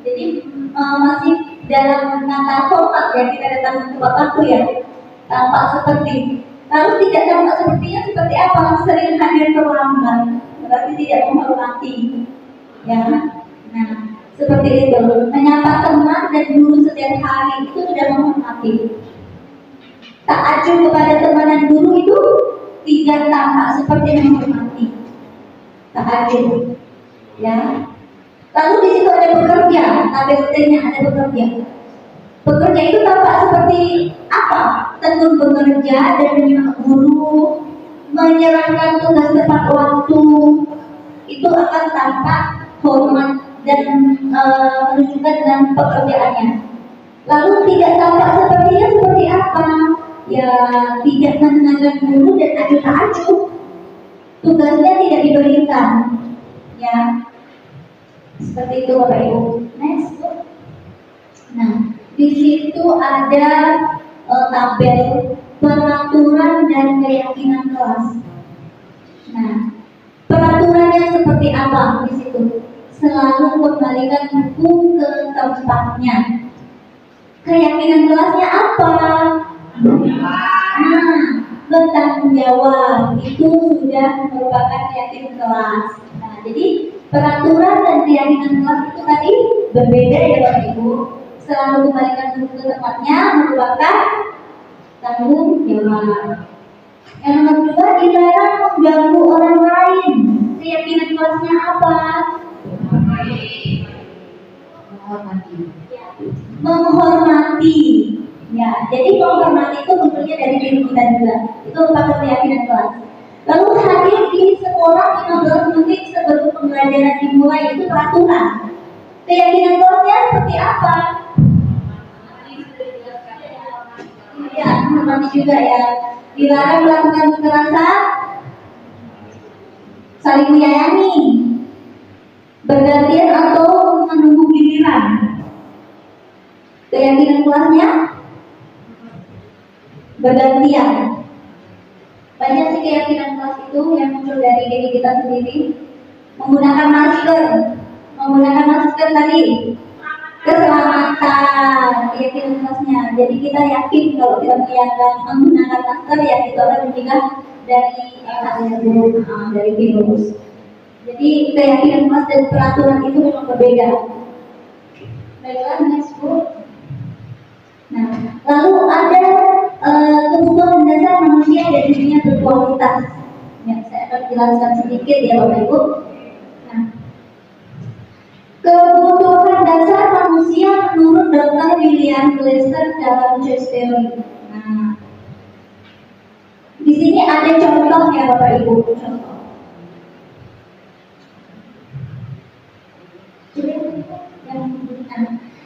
S1: Jadi masih dalam kata hormat ya, kita datang tepat waktu ya. Tampak seperti. Lalu tidak tampak sepertinya seperti apa? Sering hadir terlambat, berarti tidak menghormati. Ya, nah seperti itu. Menyapa teman dan guru setiap hari itu sudah menghormati. Tak acuh kepada teman dan guru itu tidak tampak seperti menghormati. Tak acuh. Ya. Lalu di situ ada bekerja, tabel T-nya ada bekerja. Bekerja itu tampak seperti apa? Tekun bekerja dan menyimak guru, menyerahkan tugas tepat waktu, itu akan tampak hormat dan menunjukkan dalam pekerjaannya. Lalu tidak tampak sepertinya seperti apa? Ya, tidak mendengarkan guru dan acuh tak acuh. Tugasnya tidak diberikan. Ya, seperti itu Bapak Ibu. Next. Nah, di situ ada tabel peraturan dan keyakinan kelas. Nah, peraturannya seperti apa di situ? Selalu kembalikan buku ke tempatnya. Keyakinan kelasnya apa? Nah, bertanggung jawab itu sudah merupakan keyakinan kelas. Nah, jadi peraturan dan keyakinan kelas itu tadi berbeda ya Bapak Ibu. Selalu kembalikan buku ke tempatnya merupakan tanggung jawab. Yang nomor 2, dilarang mengganggu orang lain. Keyakinan kelasnya apa? Menghormati. Ya, jadi menghormati itu bentuknya dari diri kita juga. Itu merupakan keyakinan kelas. Lalu hadir di sekolah 15 menit sebelum pembelajaran dimulai, itu peraturan. Keyakinan kelasnya seperti apa? Ya, menghormati juga ya. Dilarang melakukan kekerasan, saling menyayangi, bergantian atau menunggu giliran. Keyakinan kelasnya bergantian. Banyak sih keyakinan kelas itu yang muncul dari diri kita sendiri. Menggunakan masker tadi, keselamatan, keyakinan kelasnya. Jadi kita yakin kalau kita menggunakan masker ya itu akan mencegah dari yang buruk, dari virus. Jadi keyakinan kelas dan peraturan itu memang berbeda. Baiklah, next Bu. Nah, lalu ada kebutuhan dasar manusia dan dirinya berkualitas. Ya, saya akan jelaskan sedikit ya Bapak Ibu. Nah, kebutuhan dasar manusia menurut Dr. William Glasser dalam Choice Theory. Nah, di sini ada contoh ya Bapak Ibu, contoh.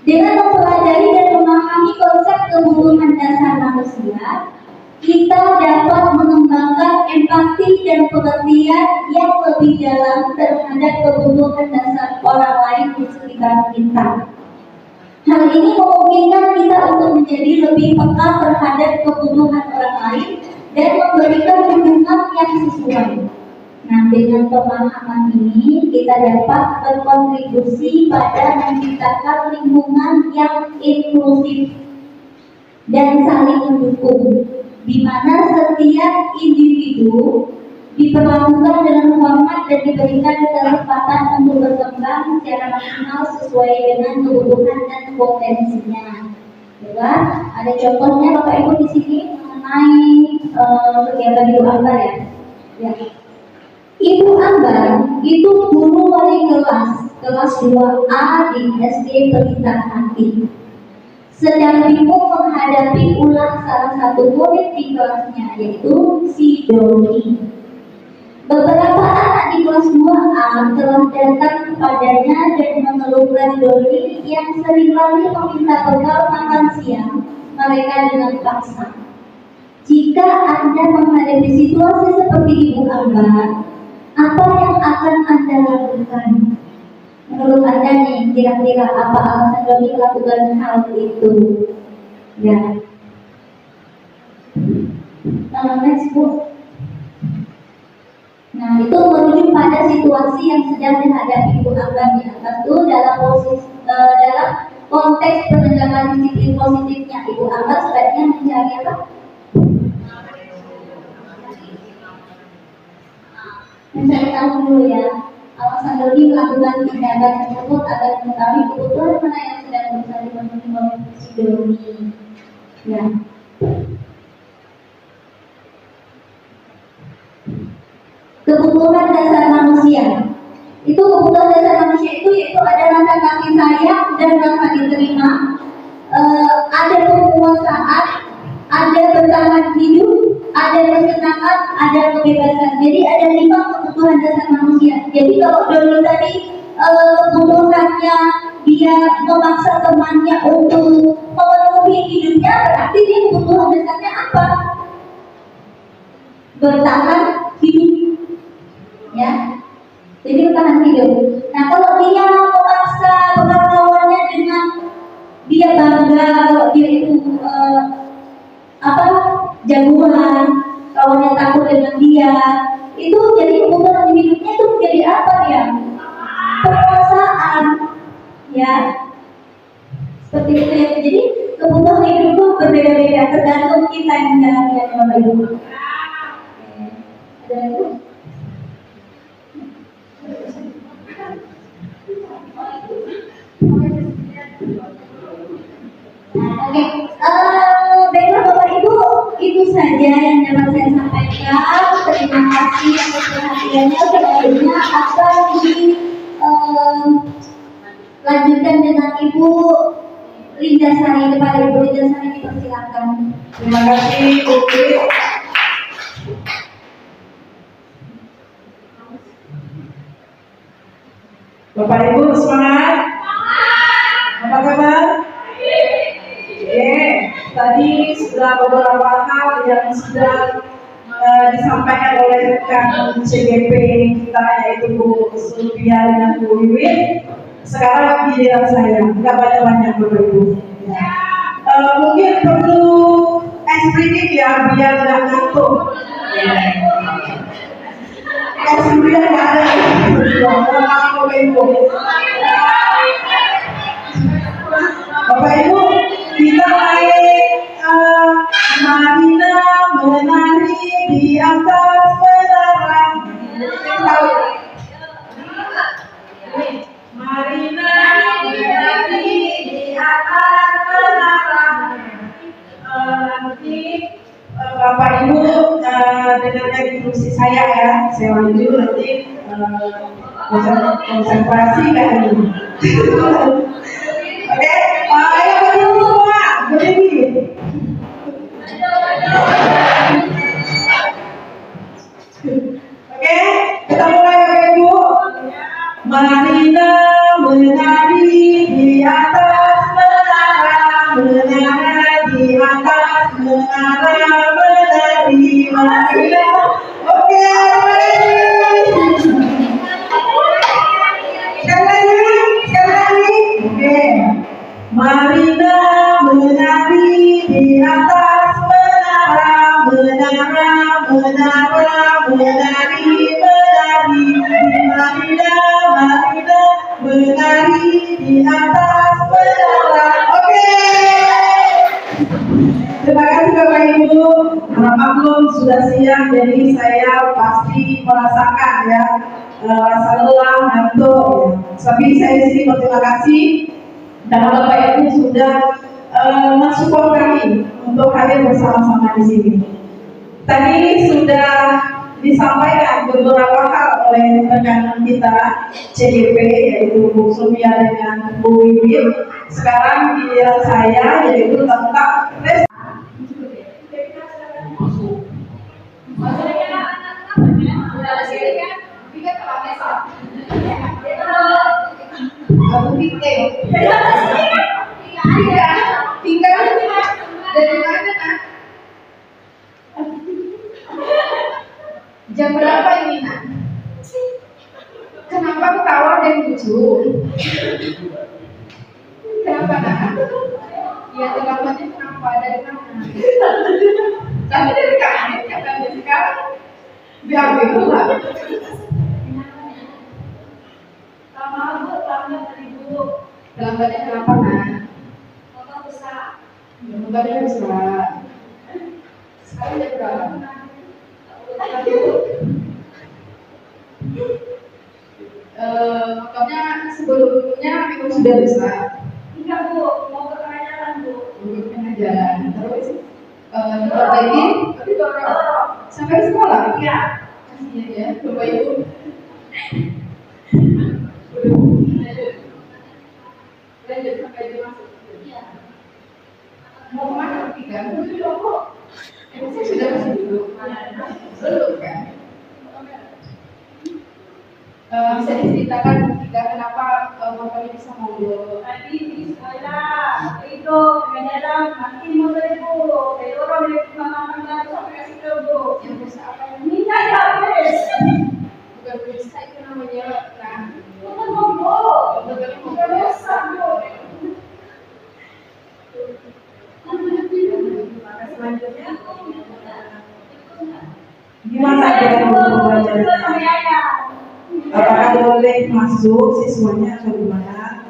S1: Dengan mempelajari dan memahami konsep kebutuhan dasar manusia, kita dapat mengembangkan empati dan pengertian yang lebih dalam terhadap kebutuhan dasar orang lain di sekitar kita. Hal ini memungkinkan kita untuk menjadi lebih peka terhadap kebutuhan orang lain dan memberikan dukungan yang sesuai. Nah, dengan pemahaman ini kita dapat berkontribusi pada menciptakan lingkungan yang inklusif dan saling mendukung, di mana setiap individu diperlakukan dengan hormat dan diberikan kesempatan untuk berkembang secara maksimal sesuai dengan kebutuhan dan potensinya. Ya, ada contohnya Bapak Ibu di sini mengenai kegiatan Ibu Ambar ya. Ya. Ibu Ambar itu guru wali kelas 2A di SD Pelita Hati. Sedang bingung menghadapi ulah salah satu murid di kelasnya, yaitu si Doni. Beberapa anak di kelas 2A telah datang kepadanya dan mengeluhkan Doni yang seringkali meminta bekal makan siang mereka dengan paksa. Jika Anda menghadapi situasi seperti Ibu Ambar, apa yang akan Anda lakukan? Menurut Anda nih, kira-kira apa alasan Doni melakukan hal itu? Ya. Next, Bu. Nah, itu merujuk pada situasi yang sedang dihadapi Ibu Ambar ya. Tentu dalam konteks penegakan disiplin positifnya, Ibu Ambar sebaiknya mencari apa? Mencari tahu dulu ya, alasan Doni melakukan tindakan tersebut agar mengetahui kebutuhan mana yang sedang berusaha dipenuhi oleh si Doni. Ya. Kebutuhan dasar manusia. Itu kebutuhan dasar manusia itu yaitu ada rasa kasih sayang dan rasa diterima, ada penguasaan, ada bertahan hidup, ada kesenangan, ada kebebasan. Jadi ada 5 kebutuhan dasar manusia. Jadi kalau Doni tadi kebutuhannya dia memaksa temannya untuk memenuhi hidupnya, berarti dia kebutuhan dasarnya apa? Bertahan hidup, ya. Jadi bertahan hidup. Nah, kalau dia memaksa kawannya dengan dia bangga kalau dia itu jagoan, kawannya takut dengan dia, itu jadi kebutuhan hidupnya itu menjadi apa dia? Perasaan, ya. Seperti itu ya. Jadi kebutuhan hidup itu berbeda-beda tergantung kita yang menjalankannya, Bapak Ibu. Ada itu? Oke, baiklah Bapak Ibu, itu saja yang dapat saya sampaikan. Terima kasih atas perhatiannya. Selanjutnya akan dilanjutkan dengan Ibu Linda Sari. Kepada Ibu Linda Sari dipersilakan.
S3: Terima kasih Bu. Bapak Ibu semangat? Apa kabar? Tadi sudah beberapa hal yang sudah disampaikan oleh rekan CGP kita, yaitu Bu Sulvia dan Bu Wiwin. Sekarang giliran saya, nggak banyak-banyak Bapak Ibu. Mungkin perlu sedikit ya, biar nggak ngantuk. Sulvia nggak ada, Bapak Ibu. Bapak Ibu, kita Marina menari di atas menara. Marina menari di atas menara. Nanti Bapak Ibu dengarkan instruksi saya ya. Saya lanjut nanti konsentrasi kan ini. Oke, ayo berdiri semua, berdiri. Oke, kita mulai Bapak Ibu. Marina menari di atas menara, menara di atas menara, menari Marina. Oke, sekali lagi. Oke, Marina menari di atas menara, menara, menara, menari, menari. Terima kasih Bapak Ibu. Maklum sudah siang, jadi saya pasti merasakan ya rasa lelah, ngantuk. Ya. Tapi saya di sini berterima kasih karena Bapak Ibu sudah mensupport kami untuk hadir bersama-sama di sini. Tadi sudah disampaikan beberapa hal oleh rekan kita CGP yaitu Bu Sumia dengan Bu Wiwit. Sekarang giliran saya yaitu tentang
S4: Aku pikir. Iya, tinggal dari mana nak? Jam berapa ini nak? Kenapa ketawa dan lucu? Kenapa nak? Ya teleponnya kenapa dari mana? Tapi dari kemarin katanya sekarang biar lah. Terlambatnya kenapa nak? Motor besar. Motornya besar. Sekarang jam berapa? Motornya sebelumnya memang sudah besar. Enggak Bu, mau ke tengah jalan Bu. Mau ke tengah jalan. Terus diperbaiki, tapi sampai sekolah. Iya. Kasihan ya, Bapak Ibu. Lanjut sampai dia masuk. Iya. Mau kemana tiga? Saya sudah masih dulu. Belum kan? Bisa diceritakan tiga kenapa motornya bisa mundur? Tadi di sekolah itu jalan mati motor Ibu. Saya dorong dari mama baru sampai kasih ke Bu. Yang bisa apa yang minta ya habis. Bukan bisa itu namanya nah. Motor mogok. Motornya mogok biasa. Selanjutnya
S3: gimana dengan pembelajarannya? Apakah boleh masuk siswanya atau gimana?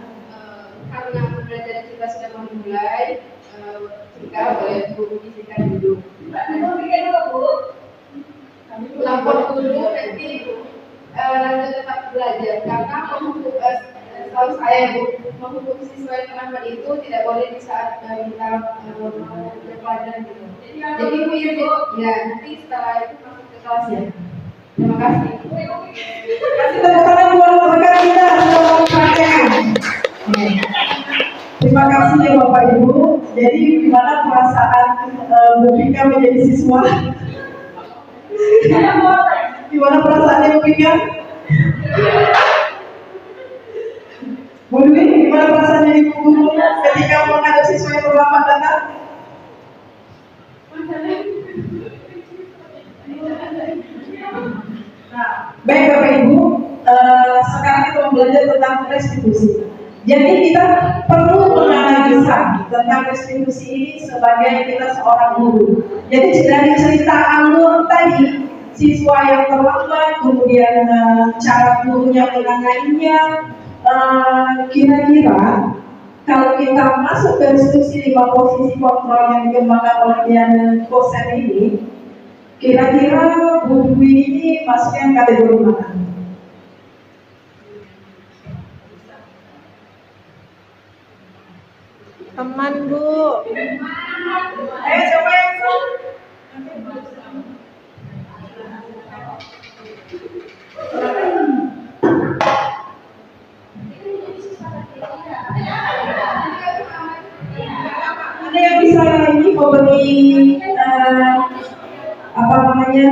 S4: Karena pembelajaran kita sudah memulai, kita boleh guru bisikan dulu. Lapor dulu nanti lanjut tetap belajar karena selalu saya menghukum siswa yang terlambat itu tidak boleh di saat kita berpelajaran gitu. Jadi Bu ya nanti setelah itu masuk ke kelas ya. Terima kasih.
S3: Kasih tepuk tangan buat rekan kita sudah mempraktekkan. Terima kasih ya Bapak Ibu. Jadi gimana perasaan Bu Vika menjadi siswa? Gimana perasaannya Bu Vika? Bu Dwi, gimana perasaannya Ibu Guru ketika menghadapi siswa yang terlambat datang? Nah, baik Bapak Ibu, sekarang kita mau belajar tentang restitusi. Jadi kita perlu menganalisa tentang restitusi ini sebagai kita seorang guru. Jadi dari cerita alur tadi, siswa yang terlambat, kemudian cara gurunya menanganinya, kira-kira kalau kita masuk ke restitusi 5 posisi kontrol yang dikembangkan oleh Dian Kosen ini, kira-kira Bu Dwi ini masuknya kategori mana?
S9: Teman Bu.
S3: Ayo coba yang ada yang bisa ini memberi apa namanya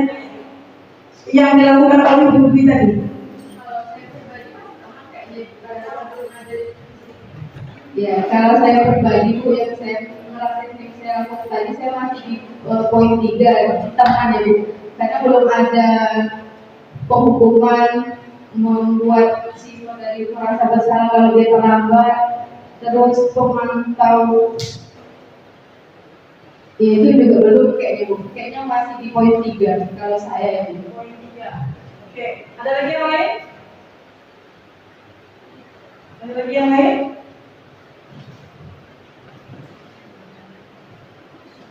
S3: yang dilakukan oleh Bu Dwi tadi?
S4: Ya, kalau saya pribadi Bu yang saya melakukan yang saya lakukan tadi saya masih di poin 3 teman ya Bu, karena belum ada penghukuman membuat siswa dari merasa bersalah kalau dia terlambat, terus pemantau ya, itu juga belum kayaknya Bu, kayaknya masih di poin 3 kalau saya ya Bu.
S3: Poin 3. Oke, ada lagi yang lain? Ada lagi yang lain?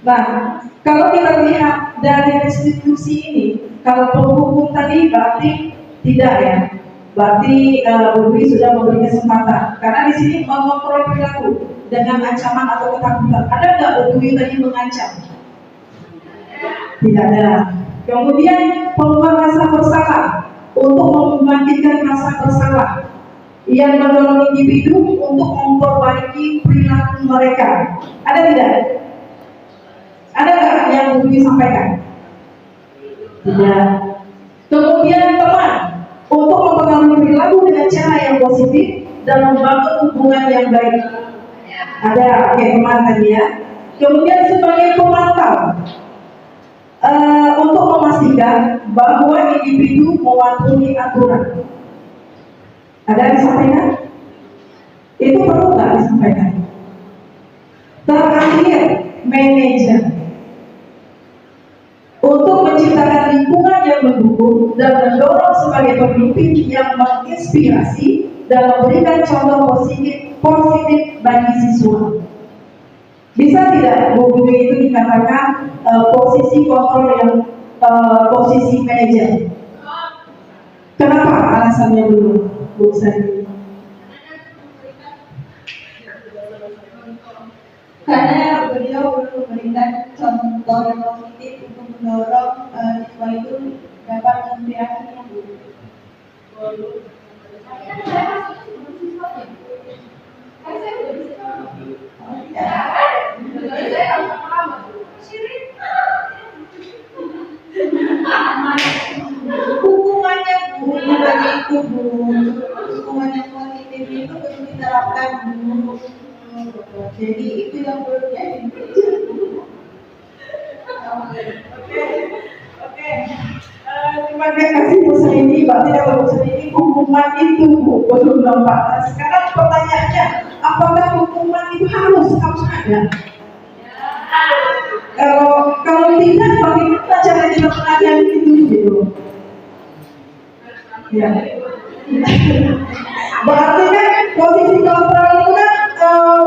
S3: Nah, kalau kita lihat dari restitusi ini, kalau penghukum tadi berarti tidak ya, berarti Bu Dwi sudah memberi kesempatan. Karena di sini mengontrol perilaku dengan ancaman atau ketakutan. Ada nggak Bu Dwi tadi mengancam? Tidak ada. Kemudian peluang rasa bersalah untuk membangkitkan rasa bersalah yang mendorong individu untuk memperbaiki perilaku mereka. Ada tidak? Ada nggak yang Bu Dwi sampaikan? Tidak. Kemudian teman untuk mempengaruhi perilaku dengan cara yang positif dan membangun hubungan yang baik. Ada teman tadi ya. Kemudian sebagai pemantau untuk memastikan bahwa individu mematuhi aturan. Ada disampaikan? Itu perlu nggak disampaikan? Terakhir, manajer untuk menciptakan lingkungan yang mendukung dan mendorong sebagai pemimpin yang menginspirasi dan memberikan contoh positif bagi siswa. Bisa tidak Bu Dwi itu dikatakan posisi kontrol yang posisi manajer? Kenapa alasannya dulu, Bu Sari?
S1: Karena beliau belum memberikan contoh yang positif untuk mendorong siswa itu dapat menginspirasi yang buruk. Hukumannya Bu, bagi itu Bu, hukuman yang positif itu perlu diterapkan Bu. Jadi itu yang perlu jadi.
S3: Oke. Terima kasih Bu Sri. Berarti kalau Bu Sri hukuman itu Bu belum nampak. Sekarang pertanyaannya, apakah hukuman itu harus ada? Kalau tidak, bagaimana cara kita mengajar itu gitu? Ya. Berarti kan posisi kontrol itu kan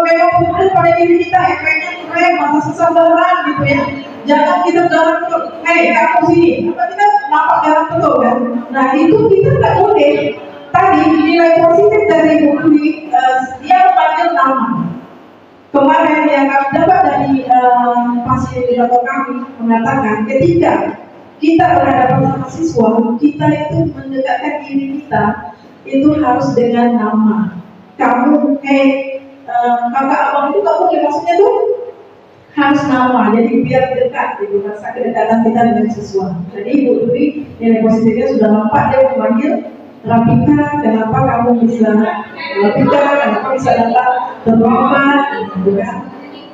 S3: memang betul pada diri kita, pengen keren, masa sesabaran gitu ya. Jangan kita jalan terus, kamu sini, apa kita nampak jalan terus kan? Nah itu kita nggak boleh. Tadi nilai positif dari Bu Dwi, dia memanggil nama. Kemarin yang kami dapat dari fasilitator kami mengatakan ketika kita berhadapan sama siswa, kita itu mendekatkan diri kita itu harus dengan nama. Kamu, kakak abang itu kamu maksudnya tuh harus nama, jadi biar dekat, gitu, rasa kedekatan kita dengan siswa. Jadi Bu Dwi nilai positifnya sudah nampak, dia memanggil Rapika, kenapa kamu bisa Rapika, kenapa bisa datang terlambat, gitu kan?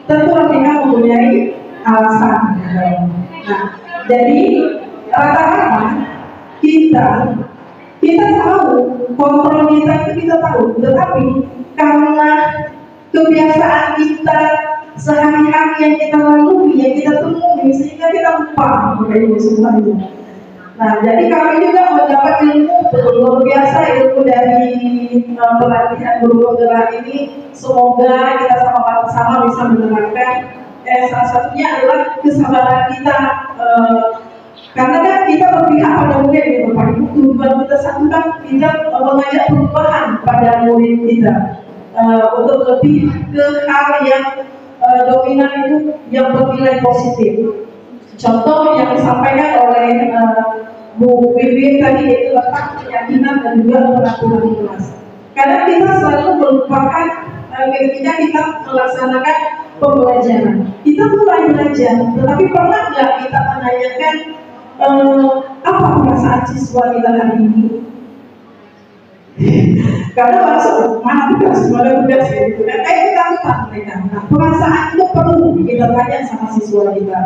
S3: Tentu Rapika mempunyai alasan. Nah, jadi rata-rata kita tahu kontrol kita itu kita tahu, tetapi karena kebiasaan kita sehari-hari yang kita lalui, yang kita temui, sehingga kita lupa mengenai semua itu. Nah, jadi kami juga mendapat ilmu luar biasa, ilmu dari pelatihan guru penggerak ini. Semoga kita sama-sama bisa menerapkan. Salah satunya adalah kesabaran kita. Karena kan kita berpihak pada murid gitu, Pak Ibu. Tujuan kita satu kan kita mengajak perubahan pada murid kita untuk lebih ke hal yang dominan itu yang bernilai positif. Contoh yang disampaikan oleh Bu Wiwin tadi itu letak keyakinan dan juga peraturan kelas. Karena kita selalu melupakan ketika kita melaksanakan pembelajaran. Kita mulai belajar, tetapi pernah nggak kita menanyakan apa perasaan siswa kita hari ini? Karena langsung mana tugas gitu kan? Kita lupa mereka. Nah, perasaan itu perlu kita tanya sama siswa kita.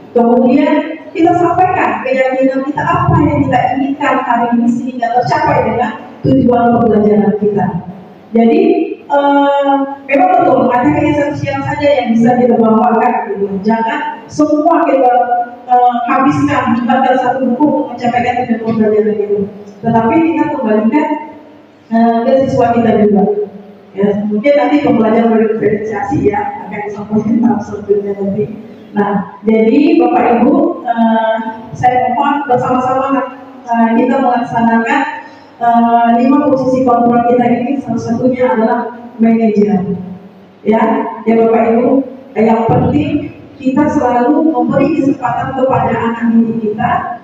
S3: Kemudian kita sampaikan keyakinan kita apa yang kita inginkan hari ini sehingga tercapai dengan tujuan pembelajaran kita. Jadi memang betul materi esensial saja yang bisa kita bawakan gitu. Jangan semua kita habiskan baca satu buku mencapaikan tujuan pembelajaran itu. Tetapi kita kembalikan ke siswa kita juga. Ya, mungkin nanti pembelajaran berdiferensiasi ya akan disampaikan tahap selanjutnya nanti. Nah, jadi Bapak Ibu, saya mohon bersama-sama kita melaksanakan 5 posisi kontrol kita ini. Salah satunya adalah manajer. Ya Bapak Ibu, yang penting kita selalu memberi kesempatan kepada anak didik kita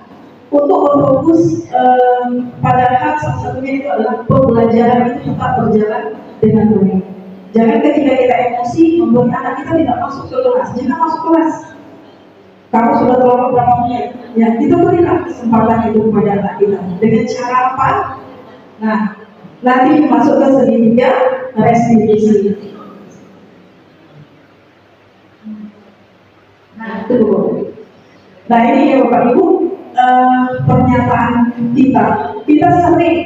S3: untuk berfokus pada hal, salah satunya itu adalah pembelajaran itu tetap berjalan dengan baik. Jangan ketika kita emosi membuat anak kita tidak masuk ke kelas. Jangan masuk kelas. Kamu sudah terlalu berapa menit? Ya, kita berikan kesempatan itu kepada anak kita. Dengan cara apa? Nah, nanti masuk ke segitiga restitusi. Nah, itu. Nah, ini ya Bapak Ibu, pernyataan kita sering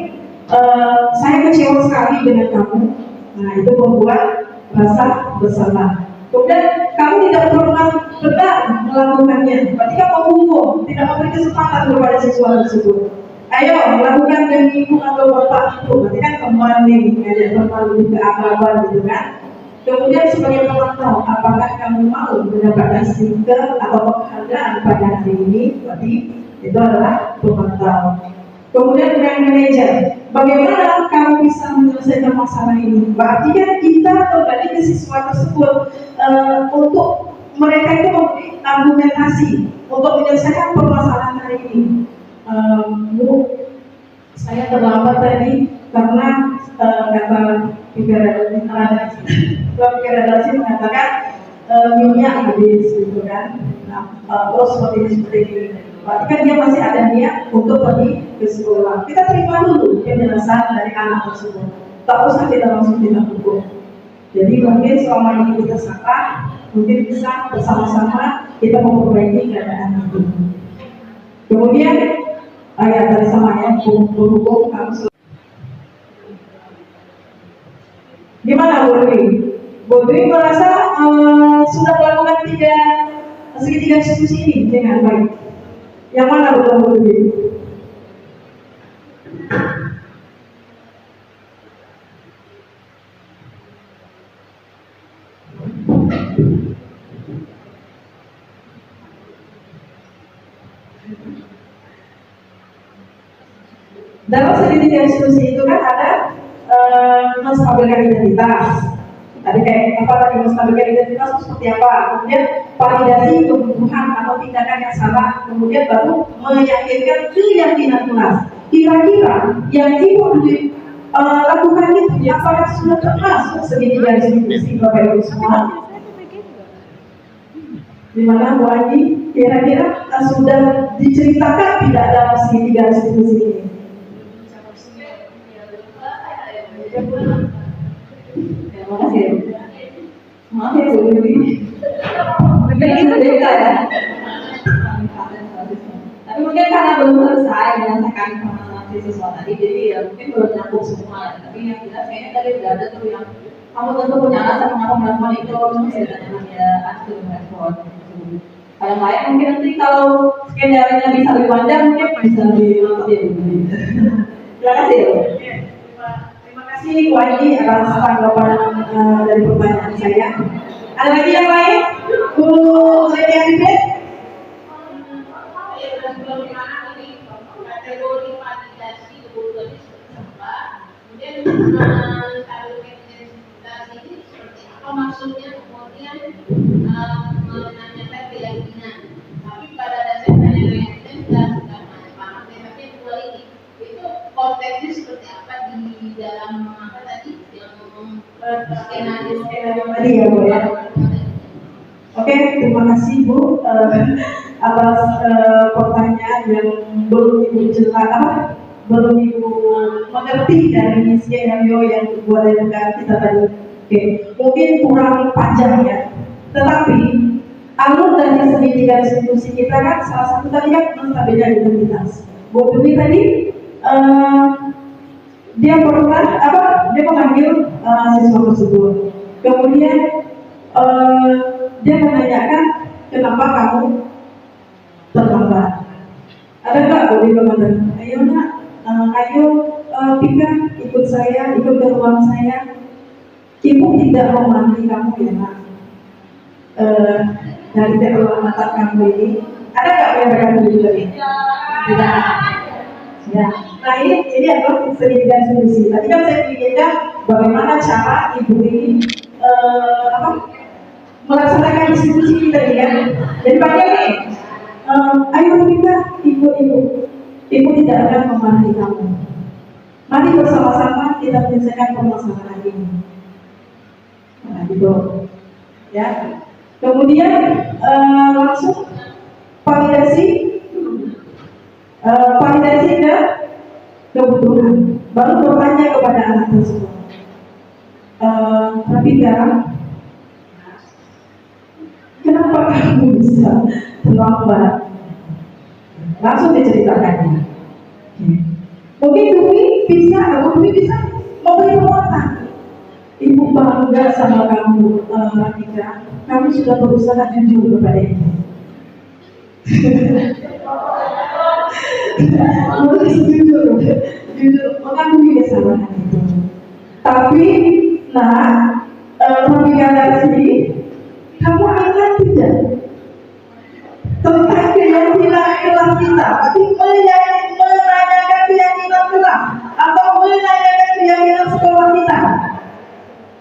S3: saya kecewa sekali dengan kamu. Nah, itu membuat rasa bersalah. Kemudian kamu tidak pernah benar melakukannya, berarti kamu menghukum, tidak memberi kesempatan kepada siswa tersebut. Ayo melakukan dengan ibu atau bapak itu, berarti kan kembali ngajak teman lebih keakraban gitu kan. Kemudian sebagai pemantau, apakah kamu mau mendapatkan stiker atau penghargaan pada hari ini? Berarti itu adalah pemantau. Kemudian brand manager, bagaimana kamu bisa menyelesaikan masalah ini? Berarti kan kita kembali ke siswa tersebut untuk mereka itu memberi argumentasi untuk menyelesaikan permasalahan hari ini. Bu, saya terlambat tadi karena kata Pikir Redaksi mengatakan minyak habis gitu kan. Nah, terus seperti ini. Berarti kan dia masih ada niat untuk pergi ke sekolah. Kita terima dulu penjelasan dari anak tersebut. Tak usah kita langsung kita hukum. Jadi mungkin selama ini kita salah, mungkin bisa bersama-sama kita memperbaiki keadaan itu. Kemudian ayat dari sama ya, hukum kamu. Gimana Bu Dwi? Bu Dwi merasa sudah melakukan segitiga diskusi ini dengan baik. Yang mana Bu Dwi? Dalam segitiga diskusi itu kan ada menstabilkan identitas. Tadi kayak apa tadi menstabilkan identitas itu seperti apa? Kemudian validasi kebutuhan atau tindakan yang salah. Kemudian baru meyakinkan keyakinan kelas. Kira-kira yang Ibu lakukan itu apakah sudah termasuk segitiga diskusi Bapak Ibu semua? Di mana Bu Andi? Kira-kira sudah diceritakan tidak dalam segitiga diskusi ini? Terima kasih. Maaf ya Bu Dewi. Begitu juga ya. Tapi mungkin karena belum selesai menyelesaikan pengalaman siswa tadi, jadi ya mungkin belum nyambung semua. Tapi yang jelas kayaknya tadi udah ada tuh yang kamu tentu punya alasan mengapa melakukan itu, terus ya tanya atur respon. Kalau lain mungkin nanti kalau skenario bisa lebih panjang, mungkin bisa lebih lengkap ya Bu. Terima kasih ya. Terima kasih Bu Andi atas tanggapan dari pertanyaan saya. Ada lagi yang lain? Bu Lady Arifin?
S6: Kategori validasi kebutuhan seperti apa? Kemudian validasi ini seperti apa maksudnya? Kemudian menanyakan keyakinan. Tapi pada dasarnya keyakinan sudah paham. Tapi yang dua ini itu konteksnya seperti apa di dalam apa tadi yang skenario
S3: tadi ya Bu ya. Oke, terima kasih Bu atas pertanyaan yang belum Ibu jelaskan, belum Ibu mengerti dari skenario yang dibuat oleh kita tadi. Oke, mungkin kurang panjang ya. Tetapi alur dari segitiga diskusi kita kan salah satu tadi kan menstabilkan identitas. Bu Dewi tadi dia pernah dia memanggil siswa tersebut. Kemudian dia menanyakan kenapa kamu terlambat. Ada nggak Bu Dewi mengatakan, ayo nak, ayo Pika ikut saya, ikut ke ruang saya. Ibu tidak memanggil kamu ya nak. dari keselamatan kamu ini? Ada nggak yang mereka tunjukkan ini? Tidak. Ya. Nah ini adalah sedikit solusi. Tadi kan saya pikirkan bagaimana cara ibu ini melaksanakan diskusi kita ini kan. Jadi bagian ini, ayo kita ibu tidak akan memarahi kamu. Mari bersama-sama kita menyelesaikan permasalahan ini. Nah, gitu. Ya. Kemudian langsung validasi ke kebutuhan. Baru bertanya kepada anak tersebut. Rabika, kenapa kamu bisa terlambat? Langsung diceritakannya. Mungkin Dwi bisa memberi penguatan. Ibu bangga sama kamu, Rabika. Kamu sudah berusaha jujur kepada ibu. jujur mengakui kesalahan itu. Tapi, Rabika sendiri, kamu ingat tidak tentang keyakinan kelas kita? Tapi menanyakan keyakinan kelas atau menanyakan keyakinan sekolah kita?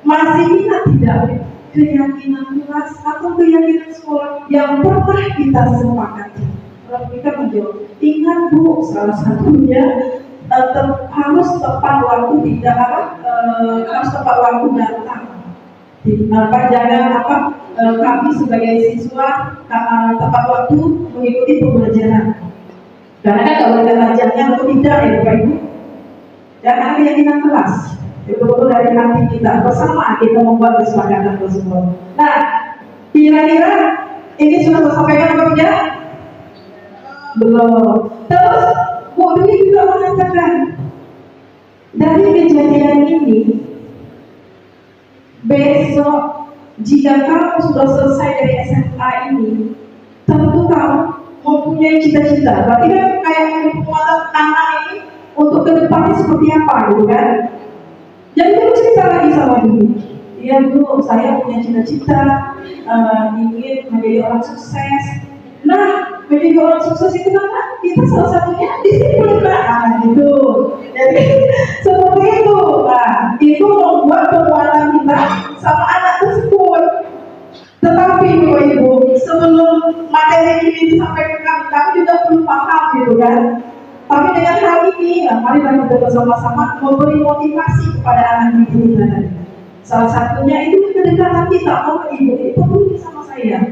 S3: Masih ingat tidak keyakinan kelas atau keyakinan sekolah yang pernah kita sepakati? Kalau kita menjawab, ingat Bu, salah satunya harus tepat waktu harus tepat waktu datang. Jangan kami sebagai siswa tepat waktu mengikuti pembelajaran. Karena kan kalau kita ajarnya atau tidak ya Bapak Ibu, jangan keyakinan kelas. Betul-betul dari hati kita bersama kita membuat kesepakatan tersebut. Nah, kira-kira ini sudah tersampaikan apa tidak? Belum. Terus Bu Dwi juga mengatakan dari kejadian ini, besok jika kamu sudah selesai dari SMA ini, tentu kamu mempunyai cita-cita. Berarti kan kayak penguatan anak ini untuk kedepannya seperti apa gitu kan? Jadi dulu cerita lagi sama Dwi. Iya dulu saya punya cita-cita ingin menjadi orang sukses. Nah, menjadi orang sukses itu kan kita salah satunya disiplin gitu. Jadi seperti itu. Nah, itu membuat penguatan kita sama anak tersebut. Tetapi Bapak Ibu, sebelum materi ini disampaikan kami juga belum paham gitu kan. Tapi dengan hal ini, mari kita bersama-sama memberi motivasi kepada anak didik kita tadi. Salah satunya itu kedekatan kita, Ibu itu peduli sama saya.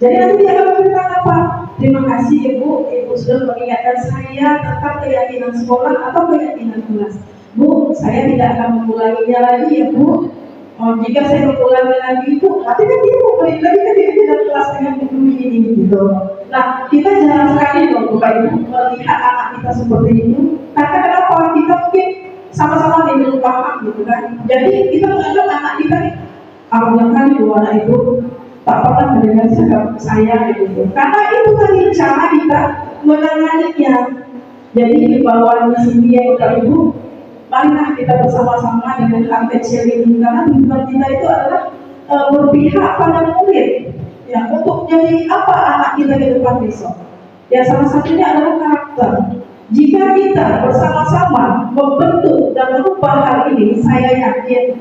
S3: Jadi nanti dia akan berkata apa? Terima kasih Ibu sudah mengingatkan saya tentang keyakinan sekolah atau keyakinan kelas. Bu, saya tidak akan mengulanginya lagi ya Bu. Jika saya mengulangi lagi itu, nanti kan dia mau balik lagi ke keyakinan kelas dengan buku ini gitu. Nah, kita jarang sekali loh Bapak Ibu melihat anak kita seperti itu. Karena kenapa? Kita mungkin sama-sama belum paham gitu kan. Jadi kita menganggap anak kita awalnya kali dua anak itu tak pernah mendengar sikap saya gitu. Karena itu tadi cara kita menanganinya. Jadi himbauan di sini ya Bapak Ibu, marilah kita bersama-sama dengan hal kecil ini, karena tujuan kita itu adalah berpihak pada murid. Ya, untuk jadi apa anak kita ke depan besok? Ya, salah satunya adalah karakter. Jika kita bersama-sama membentuk dan merubah hal ini, saya yakin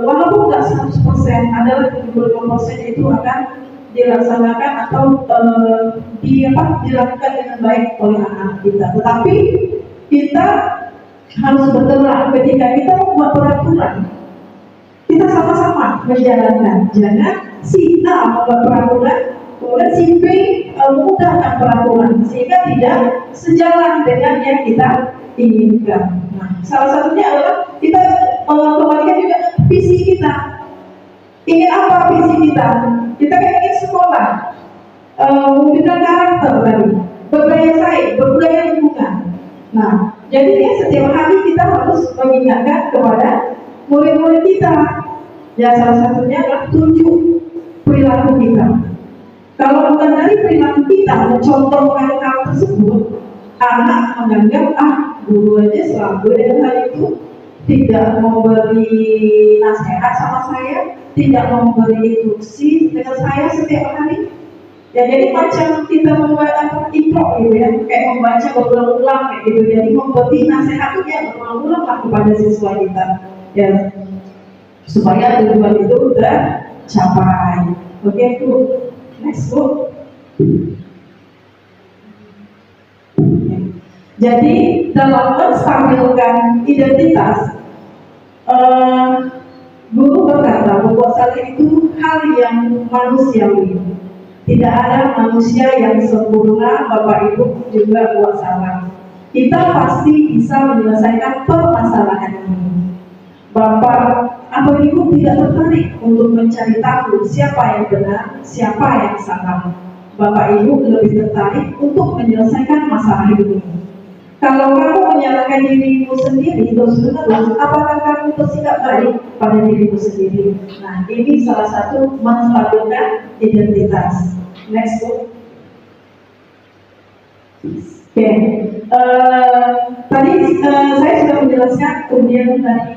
S3: walaupun nggak 100%, adalah 75% itu akan dilaksanakan atau dilakukan dengan baik oleh anak kita. Tetapi kita harus bergerak ketika kita membuat peraturan. Kita sama-sama menjalankan. Jangan si A membuat peraturan, kemudian si B memudahkan peraturan sehingga tidak sejalan dengan yang kita inginkan. Nah, salah satunya adalah kita kembalikan juga visi kita. Ingin apa visi kita? Kita ingin sekolah, mewujudkan karakter tadi, berbudaya baik, berbudaya lingkungan. Nah, jadi setiap hari kita harus mengingatkan kepada murid-murid kita. Ya, salah satunya adalah tunjuk perilaku kita. Kalau bukan dari perilaku kita mencontohkan hal tersebut, anak menganggap guru aja selalu dengan hal itu tidak memberi nasihat sama saya, tidak memberi instruksi dengan saya setiap hari. Ya, jadi macam kita membaca intro gitu ya, kayak membaca berulang-ulang kayak gitu. Jadi memberi nasihat itu ya berulang-ulang lah kepada siswa kita, ya, supaya tujuan itu tercapai. Oke, Bu. Next, Bu. Jadi dalam menstabilkan identitas, guru berkata bahwa saya itu hal yang manusiawi. Tidak ada manusia yang sempurna, Bapak Ibu juga buat salah. Kita pasti bisa menyelesaikan permasalahan ini. Bapak atau Ibu tidak tertarik untuk mencari tahu siapa yang benar, siapa yang salah. Bapak Ibu lebih tertarik untuk menyelesaikan masalah ini. Kalau kamu menyalahkan dirimu sendiri terus-menerus, apakah kamu bersikap baik pada dirimu sendiri? Nah, ini salah satu menstabilkan identitas. Next, Bu. Oke, tadi saya sudah menjelaskan kemudian dari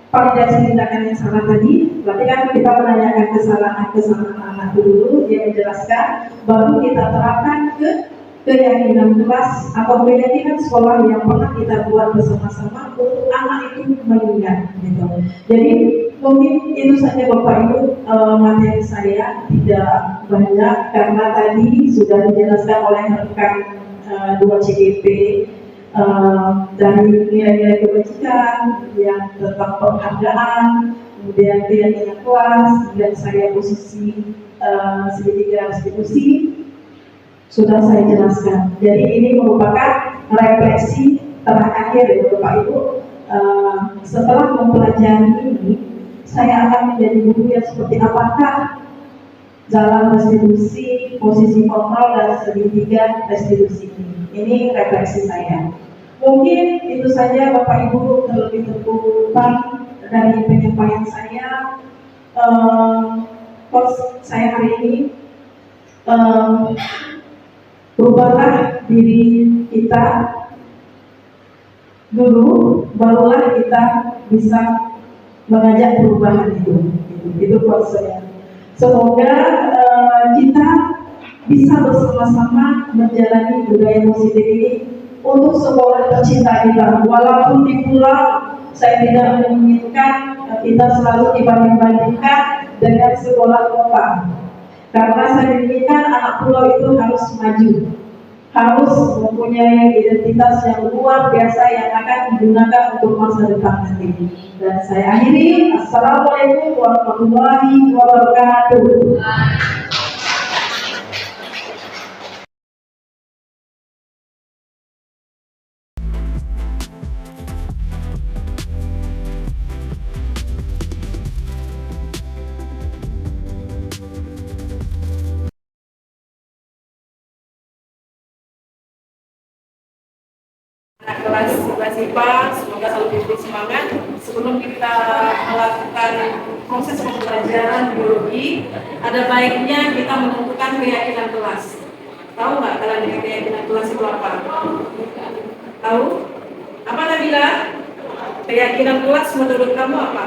S3: validasi tindakan yang salah tadi. Berarti kan kita menanyakan kesalahan anak dulu, dia menjelaskan, baru kita terapkan ke keyakinan kelas atau keyakinan sekolah yang pernah kita buat bersama-sama untuk anak itu mengingat gitu. Jadi mungkin itu saja Bapak Ibu, materi saya tidak banyak karena tadi sudah dijelaskan oleh rekan 2CGP dari nilai-nilai kebajikan yang tentang penghargaan, kemudian keyakinan kelas, dan saya posisi segitiga restitusi sudah saya jelaskan. Jadi ini merupakan refleksi terakhir ya Bapak Ibu. Setelah mempelajari ini, saya akan menjadi guru yang seperti apakah dalam restitusi, posisi kontrol dan segitiga restitusi ini. Ini refleksi saya. Mungkin itu saja Bapak Ibu, terlebih terkurang dari penyampaian saya. Coach saya hari ini, rubahlah diri kita dulu, barulah kita bisa mengajak perubahan itu. Itu quote saya. Semoga kita bisa bersama-sama menjalani budaya positif ini untuk sekolah tercinta kita. Walaupun di pulau, saya tidak menginginkan kita selalu dibanding-bandingkan dengan sekolah kota. Karena saya inginkan anak pulau itu harus maju, harus mempunyai identitas yang luar biasa yang akan digunakan untuk masa depan nanti. Dan saya akhiri, Assalamualaikum warahmatullahi wabarakatuh.
S9: Kelas IPA, semoga selalu diberi semangat. Sebelum kita melakukan proses pembelajaran biologi, ada baiknya kita menentukan keyakinan kelas. Tahu nggak kalian keyakinan kelas itu apa? Tahu? Apa Nabila? Keyakinan kelas menurut kamu apa?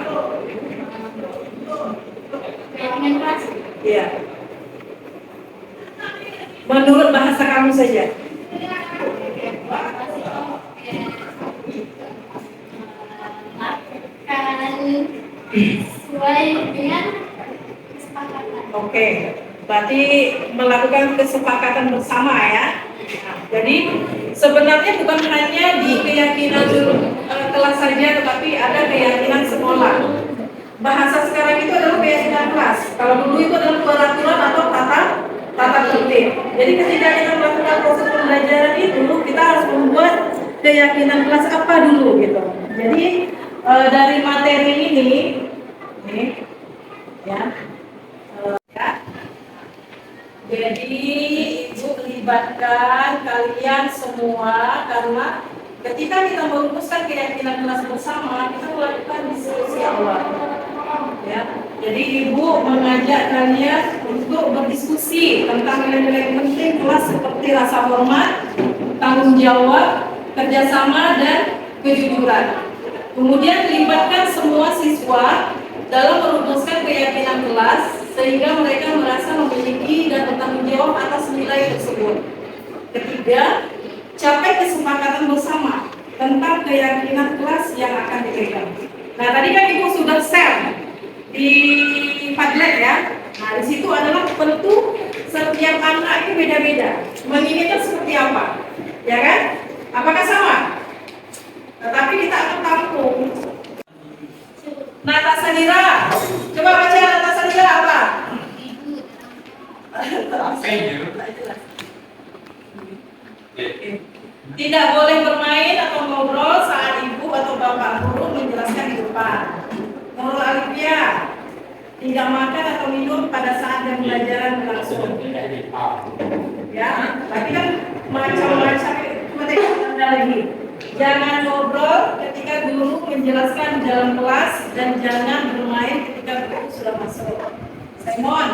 S9: Keyakinan kelas? Iya. Menurut bahasa kamu saja.
S1: Sesuai dengan kesepakatan.
S9: Oke, berarti melakukan kesepakatan bersama ya. Nah, jadi sebenarnya bukan hanya di keyakinan kelas saja, tetapi ada keyakinan sekolah. Bahasa sekarang itu adalah keyakinan kelas. Kalau dulu itu adalah peraturan atau tata tertib. Jadi ketika kita melakukan proses pembelajaran itu, kita harus membuat keyakinan kelas apa dulu gitu. Jadi dari materi ini ya, jadi Ibu melibatkan kalian semua karena ketika kita merumuskan keyakinan kelas bersama, kita melakukan diskusi awal. Ya, jadi Ibu mengajak kalian untuk berdiskusi tentang nilai-nilai penting kelas seperti rasa hormat, tanggung jawab, kerjasama dan kejujuran. Kemudian libatkan semua siswa dalam merumuskan keyakinan kelas sehingga mereka merasa memiliki dan bertanggung jawab atas nilai tersebut. Ketiga, capai kesepakatan bersama tentang keyakinan kelas yang akan dipegang. Nah, tadi kan Ibu sudah share di Padlet ya. Nah, di situ adalah tentu setiap anak itu beda-beda. Menginginkan seperti apa? Ya kan? Apakah sama? Tetapi kita akan tampung. Nata Sanira. Coba baca Nata Sanira apa? Tidak boleh bermain atau ngobrol saat ibu atau bapak guru menjelaskan di depan. Nurul Alifia, tidak makan atau minum pada saat jam pelajaran berlangsung. Ya, tapi kan macam-macam ada lagi. Jangan ngobrol ketika guru menjelaskan di dalam kelas dan jangan bermain ketika guru sudah masuk. Simon,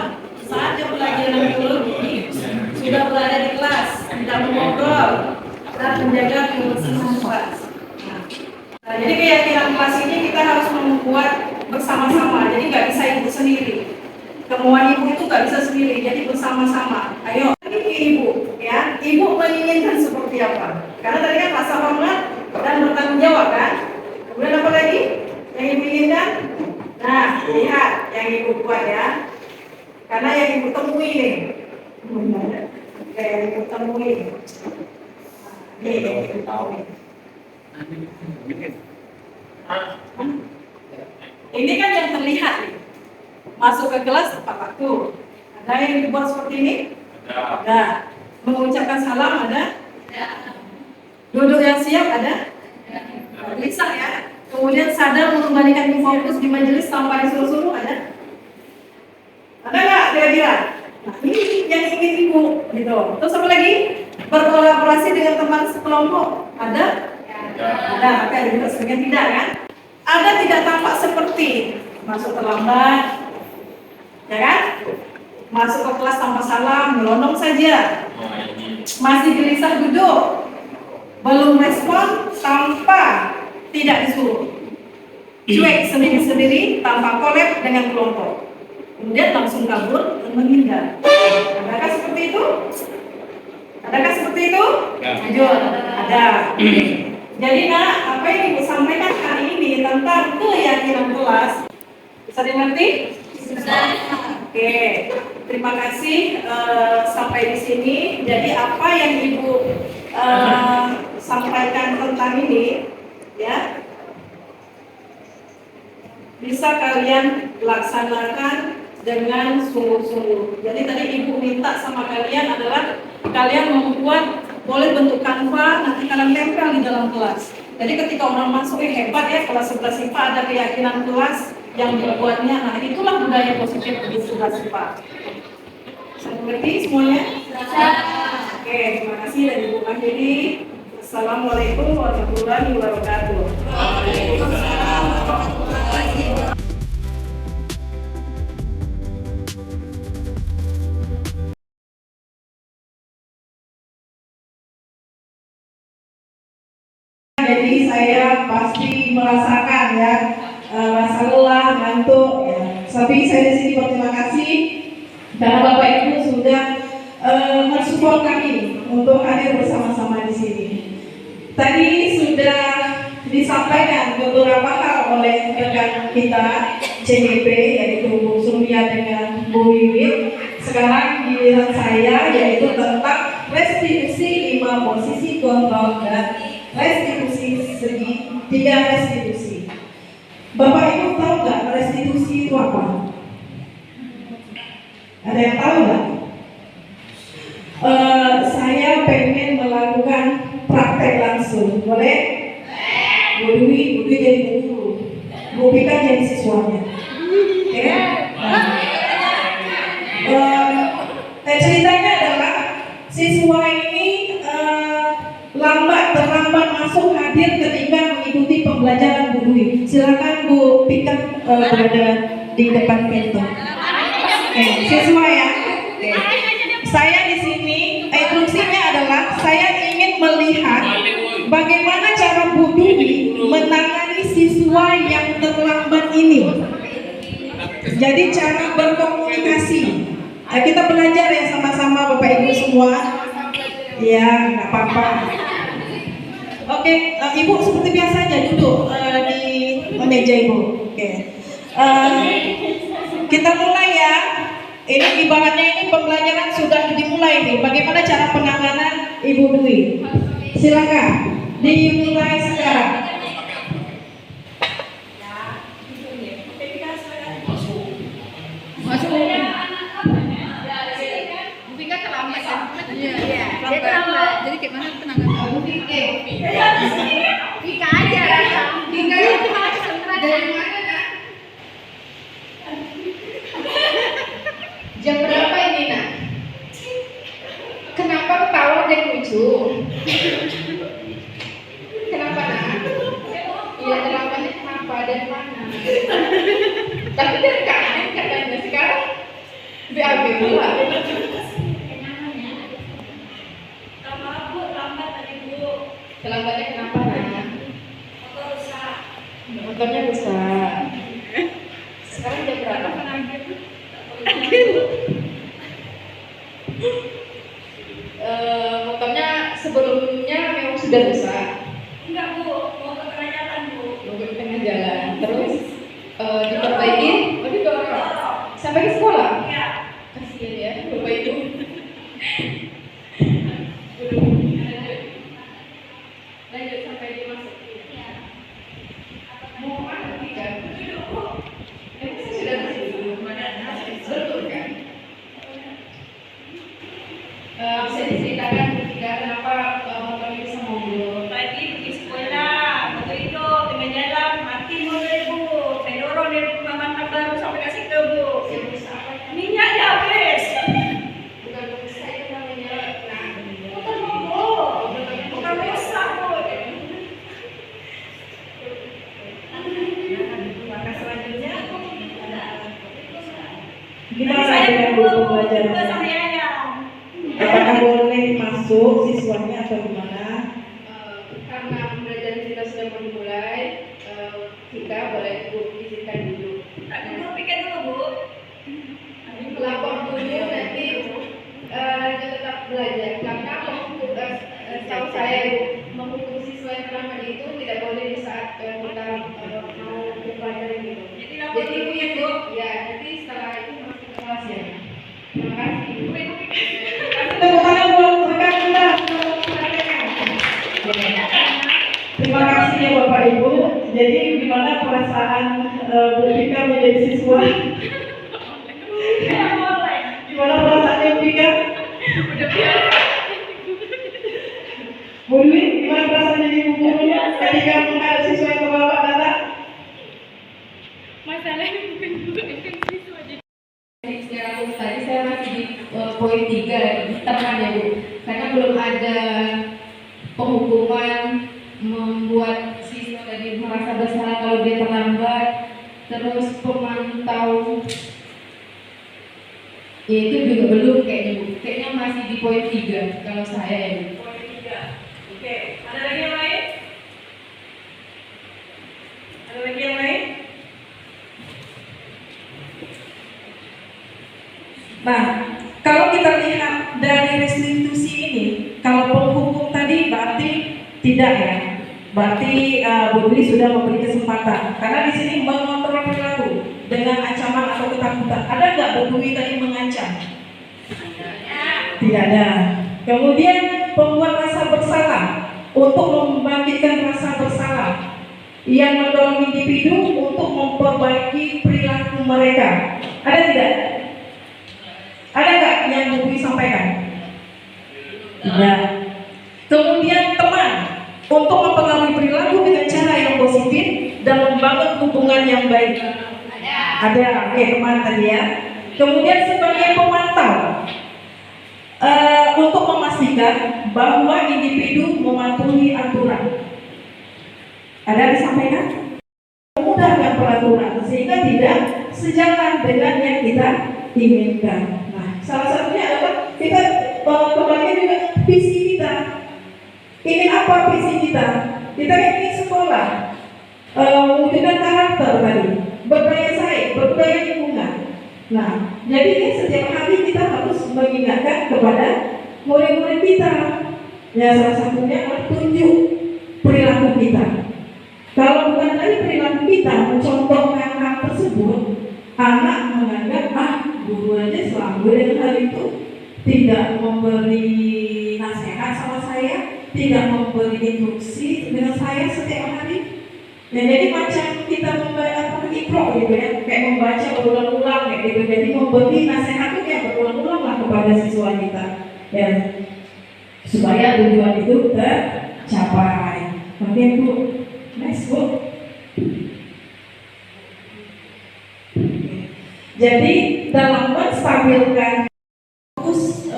S9: saat jam pelajaran biologi sudah berada di kelas, tidak mengobrol dan menjaga kebersihan kelas. Nah, jadi keyakinan kelas ini kita harus membuat bersama-sama, jadi nggak bisa ibu sendiri. Kemauan ibu itu nggak bisa sendiri, jadi bersama-sama. Ayo, ini ibu, ya, ibu menginginkan seperti apa? Karena tadi kan rasa hormat dan bertanggung jawab kan. Kemudian apa lagi yang ibu inginkan? Nah, lihat yang ibu buat ya. Karena yang ibu temui nih, yang ibu temui. Ini yang ibu tahu. Ini kan yang terlihat nih. Masuk ke kelas tepat waktu. Ada yang dibuat seperti ini? Ada. Mengucapkan salam ada? Duduk yang siap ada? Bisa ya. Kemudian sadar mengembalikan fokus di majelis tanpa disuruh-suruh ada? Ada nggak kira-kira? Nah, ini yang ingin ibu gitu. Terus apa lagi? Berkolaborasi dengan teman sekelompok ada? Ada. Tapi ada juga sebagian tidak kan? Ada tidak tampak seperti masuk terlambat, ya kan? Masuk ke kelas tanpa salam, melonong saja. Masih gelisah duduk, belum respon tanpa tidak disuruh. Cuek sendiri-sendiri tanpa kolab dengan kelompok. Kemudian langsung kabur dan menghindar. Adakah seperti itu? Adakah seperti itu? Jujur, ada. Jadi apa yang ibu sampaikan hari ini tentang keyakinan kelas bisa dimengerti? Bisa. Oke, terima kasih sampai di sini. Jadi apa yang ibu sampaikan tentang ini, ya, bisa kalian laksanakan dengan sungguh-sungguh. Jadi tadi ibu minta sama kalian adalah kalian membuat, boleh bentuk kanva, nanti kalian tempel di dalam kelas. Jadi ketika orang masuk, hebat ya, kelas 11 IPA ada keyakinan kelas yang dibuatnya. Nah, itulah budaya positif di 11 IPA. Saya mengerti semuanya? Oke, terima kasih dan ibu akhiri. Assalamualaikum warahmatullahi wabarakatuh. Waalaikumsalam warahmatullahi wabarakatuh.
S3: Jadi saya pasti merasakan ya rasa lelah, ngantuk. Ya. Tapi saya di sini berterima kasih karena Bapak Ibu sudah mensupport kami untuk hadir bersama-sama di sini. Tadi sudah disampaikan beberapa hal oleh rekan kita CGP yaitu Bu Surya dengan Bu Wiwit. Sekarang giliran saya yaitu tentang restitusi 5 posisi kontrol dan restitusi segi 3 restitusi. Bapak Ibu tahu nggak restitusi itu apa? Ada yang tahu nggak? Saya pengen melakukan praktek langsung, boleh? Bu Dwi jadi guru, Bu Pika jadi siswanya. Oke? Ceritanya adalah siswa ini terlambat masuk hadir ketika mengikuti pembelajaran Bu Dwi. Silakan Bu Pika berada di depan pintu. Siswa ya. Saya di sini instruksinya adalah saya ingin melihat bagaimana cara Bu Dwi menangani siswa
S9: siswa yang terlambat ini. Jadi cara berkomunikasi. Kita belajar ya sama-sama Bapak Ibu semua. Ya, nggak apa-apa. Oke, Ibu seperti biasanya duduk di meja Ibu. Oke. Kita mulai ya. Ini ibaratnya ini pembelajaran sudah dimulai nih. Bagaimana cara penanganan Ibu Dwi? Silakan dimulai sekarang.
S4: Jadi kayak mana penanganan? Vika aja. Vika itu malah kesentrasi. Dari mana? Jam berapa ini nak? Kenapa ketawa dan lucu? Kenapa nak? Iya terlambatnya kenapa dan mana? Tapi dari kanan katanya sekarang BAB pula. Terlambatnya kenapa nak? Motor rusak. Motornya rusak. Sekarang jam berapa? Motornya sebelumnya memang sudah rusak. Enggak Bu, mau ke tengah jalan Bu. Mau ke tengah jalan. Terus diperbaiki, didorong sampai ke sekolah. Iya. Kasihan ya Bapak Ibu. Lanjut sampai dimasukin. Iya. Mau mana Vika? Saya sudah masuk. Betul kan? Bisa diceritakan Vika kenapa motor bisa mogok? Tadi pergi sekolah, motor itu tengah jalan mati motor Bu. Saya dorong dari mama baru sampai kasih ke Bu. Minyaknya habis. Bukan saya itu namanya. Motor mogok. Motor rusak Bu. Maka selanjutnya
S9: Gimana dengan pembelajarannya? Apakah boleh masuk siswanya atau gimana?
S4: Karena pembelajaran kita sudah dimulai, kita boleh izinkan dulu. Dulu pikir dulu Bu. Lapor dulu nanti tetap belajar. Karena setahu saya menghukum siswa yang terlambat itu tidak boleh di saat kita mau belajar gitu. Jadi Bu, ya nanti setelah itu masuk ke kelas ya. Terima kasih.
S9: Tepuk tangan buat rekan kita. Terima kasih ya Bapak Ibu. Jadi gimana perasaan Bu Vika menjadi siswa? Gimana perasaannya Bu Vika? Bu Dwi, gimana perasaannya di Bu Dwi ketika menghadapi siswa yang terlambat datang?
S4: Masalahnya bukan siswa jadi. Secara tadi saya masih di poin 3 di tengah ya Bu, karena belum ada penghukuman membuat siswa tadi merasa bersalah kalau dia terlambat, terus pemantau ya itu juga belum kayaknya Bu, kayaknya masih di poin 3 kalau saya ya Bu.
S9: Poin 3. Oke, ada lagi yang lain? Ada lagi yang lain? Nah, kalau kita lihat dari restitusi ini, kalau penghukum tadi berarti tidak ya, berarti Bu Dwi sudah memberi kesempatan. Karena di sini mengontrol perilaku dengan ancaman atau ketakutan. Ada nggak Bu Dwi tadi mengancam? Tidak ada. Kemudian pembuat rasa bersalah untuk membangkitkan rasa bersalah yang mendorong individu untuk memperbaiki perilaku mereka. Ada tidak? Ada nggak yang Bu Dwi sampaikan? Tidak. Kemudian teman untuk mempengaruhi perilaku dengan cara yang positif dan membangun hubungan yang baik. Ada. Oke, teman tadi ya. Kemudian sebagai pemantau untuk memastikan bahwa individu mematuhi aturan. Ada disampaikan? Memudahkan peraturan sehingga tidak sejalan dengan yang kita inginkan. Nah, salah satunya adalah kita kembali juga visi kita. Ingin apa visi kita? Kita ingin sekolah
S3: mewujudkan karakter tadi, berdaya saing, berbudaya lingkungan. Nah, jadi setiap hari kita harus mengingatkan kepada murid-murid kita. Ya, salah satunya adalah tunjuk perilaku kita. Kalau bukan dari perilaku kita mencontohkan hal tersebut, anak menganggap guru aja selalu dengan hal itu, tidak memberi nasihat sama saya, tidak memberi instruksi dengan saya setiap hari. Ya, jadi macam kita membaca ikro gitu ya, kayak membaca berulang-ulang kayak gitu. Jadi memberi nasihat itu kayak berulang-ulang lah kepada siswa kita, ya, supaya tujuan itu tercapai. Oke Bu, next Bu. Jadi dalam menstabilkan fokus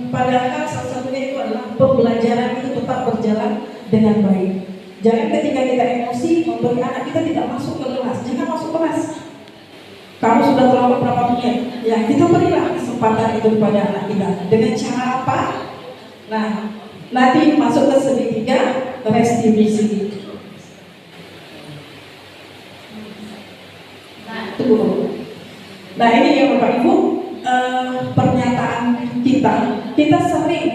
S3: padahal salah satunya itu adalah pembelajaran itu tetap berjalan dengan baik. Jangan ketika kita emosi memberi anak kita tidak masuk ke kelas, jangan masuk kelas. Kamu sudah terlambat berapa menit, ya kita berilah kesempatan itu kepada anak kita. Dengan cara apa? Nah, nanti masuk ke segitiga restitusi. Nah ini ya Bapak Ibu, pernyataan kita sering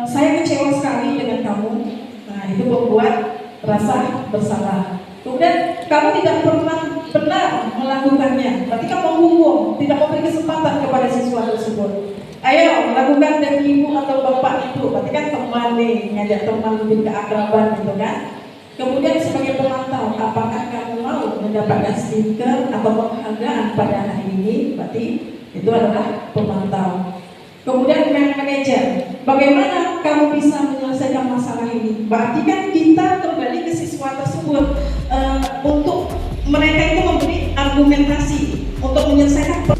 S3: saya kecewa sekali dengan kamu. Nah itu membuat rasa bersalah. Kemudian kamu tidak pernah benar melakukannya, berarti kamu menghukum, tidak memberi kesempatan kepada siswa tersebut. Ayo melakukan dengan ibu atau bapak itu, berarti kan teman nih, ngajak teman lebih keakraban gitu kan. Kemudian sebagai pemantau, apakah kamu mau mendapatkan stiker atau penghargaan pada hari ini? Berarti itu adalah pemantau. Kemudian manajer, bagaimana kamu bisa menyelesaikan masalah ini? Berarti kan kita kembali ke siswa tersebut untuk mereka itu memberi argumentasi untuk menyelesaikan